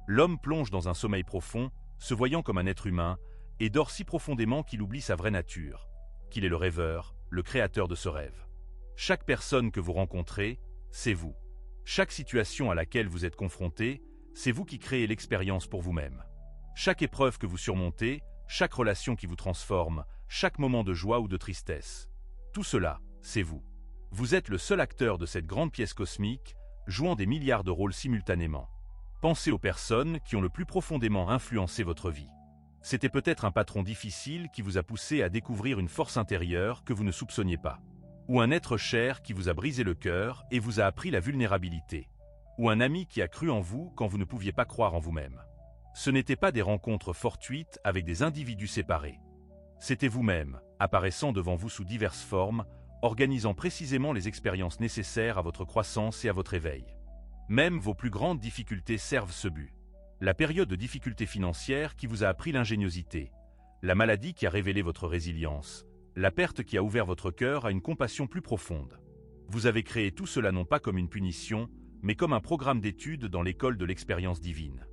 L'homme plonge dans un sommeil profond, se voyant comme un être humain, et dort si profondément qu'il oublie sa vraie nature, qu'il est le rêveur, le créateur de ce rêve. Chaque personne que vous rencontrez, c'est vous. Chaque situation à laquelle vous êtes confronté, c'est vous qui créez l'expérience pour vous-même. Chaque épreuve que vous surmontez, chaque relation qui vous transforme, chaque moment de joie ou de tristesse, tout cela, c'est vous. Vous êtes le seul acteur de cette grande pièce cosmique, jouant des milliards de rôles simultanément. Pensez aux personnes qui ont le plus profondément influencé votre vie. C'était peut-être un patron difficile qui vous a poussé à découvrir une force intérieure que vous ne soupçonniez pas. Ou un être cher qui vous a brisé le cœur et vous a appris la vulnérabilité. Ou un ami qui a cru en vous quand vous ne pouviez pas croire en vous-même. Ce n'étaient pas des rencontres fortuites avec des individus séparés. C'était vous-même, apparaissant devant vous sous diverses formes, organisant précisément les expériences nécessaires à votre croissance et à votre éveil. Même vos plus grandes difficultés servent ce but. La période de difficulté financière qui vous a appris l'ingéniosité, la maladie qui a révélé votre résilience, la perte qui a ouvert votre cœur à une compassion plus profonde. Vous avez créé tout cela non pas comme une punition, mais comme un programme d'études dans l'école de l'expérience divine.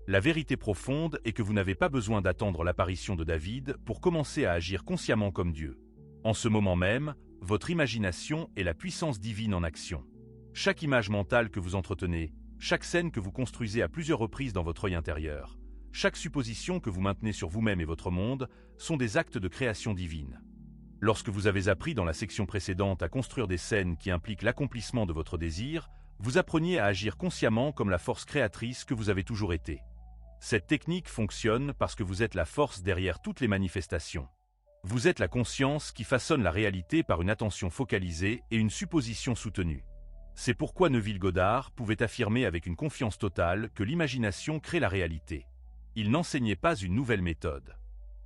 La vérité profonde est que vous n'avez pas besoin d'attendre l'apparition de David pour commencer à agir consciemment comme Dieu. En ce moment même, votre imagination est la puissance divine en action. Chaque image mentale que vous entretenez, chaque scène que vous construisez à plusieurs reprises dans votre œil intérieur, chaque supposition que vous maintenez sur vous-même et votre monde sont des actes de création divine. Lorsque vous avez appris dans la section précédente à construire des scènes qui impliquent l'accomplissement de votre désir, vous appreniez à agir consciemment comme la force créatrice que vous avez toujours été. Cette technique fonctionne parce que vous êtes la force derrière toutes les manifestations. Vous êtes la conscience qui façonne la réalité par une attention focalisée et une supposition soutenue. C'est pourquoi Neville Goddard pouvait affirmer avec une confiance totale que l'imagination crée la réalité. Il n'enseignait pas une nouvelle méthode.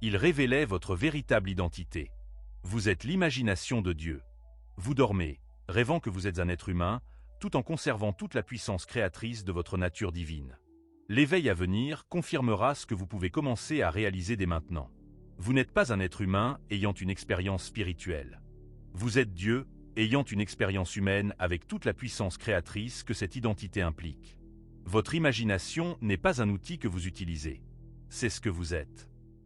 Il révélait votre véritable identité. Vous êtes l'imagination de Dieu. Vous dormez, rêvant que vous êtes un être humain, tout en conservant toute la puissance créatrice de votre nature divine. L'éveil à venir confirmera ce que vous pouvez commencer à réaliser dès maintenant. Vous n'êtes pas un être humain ayant une expérience spirituelle. Vous êtes Dieu, ayant une expérience humaine avec toute la puissance créatrice que cette identité implique. Votre imagination n'est pas un outil que vous utilisez. C'est ce que vous êtes.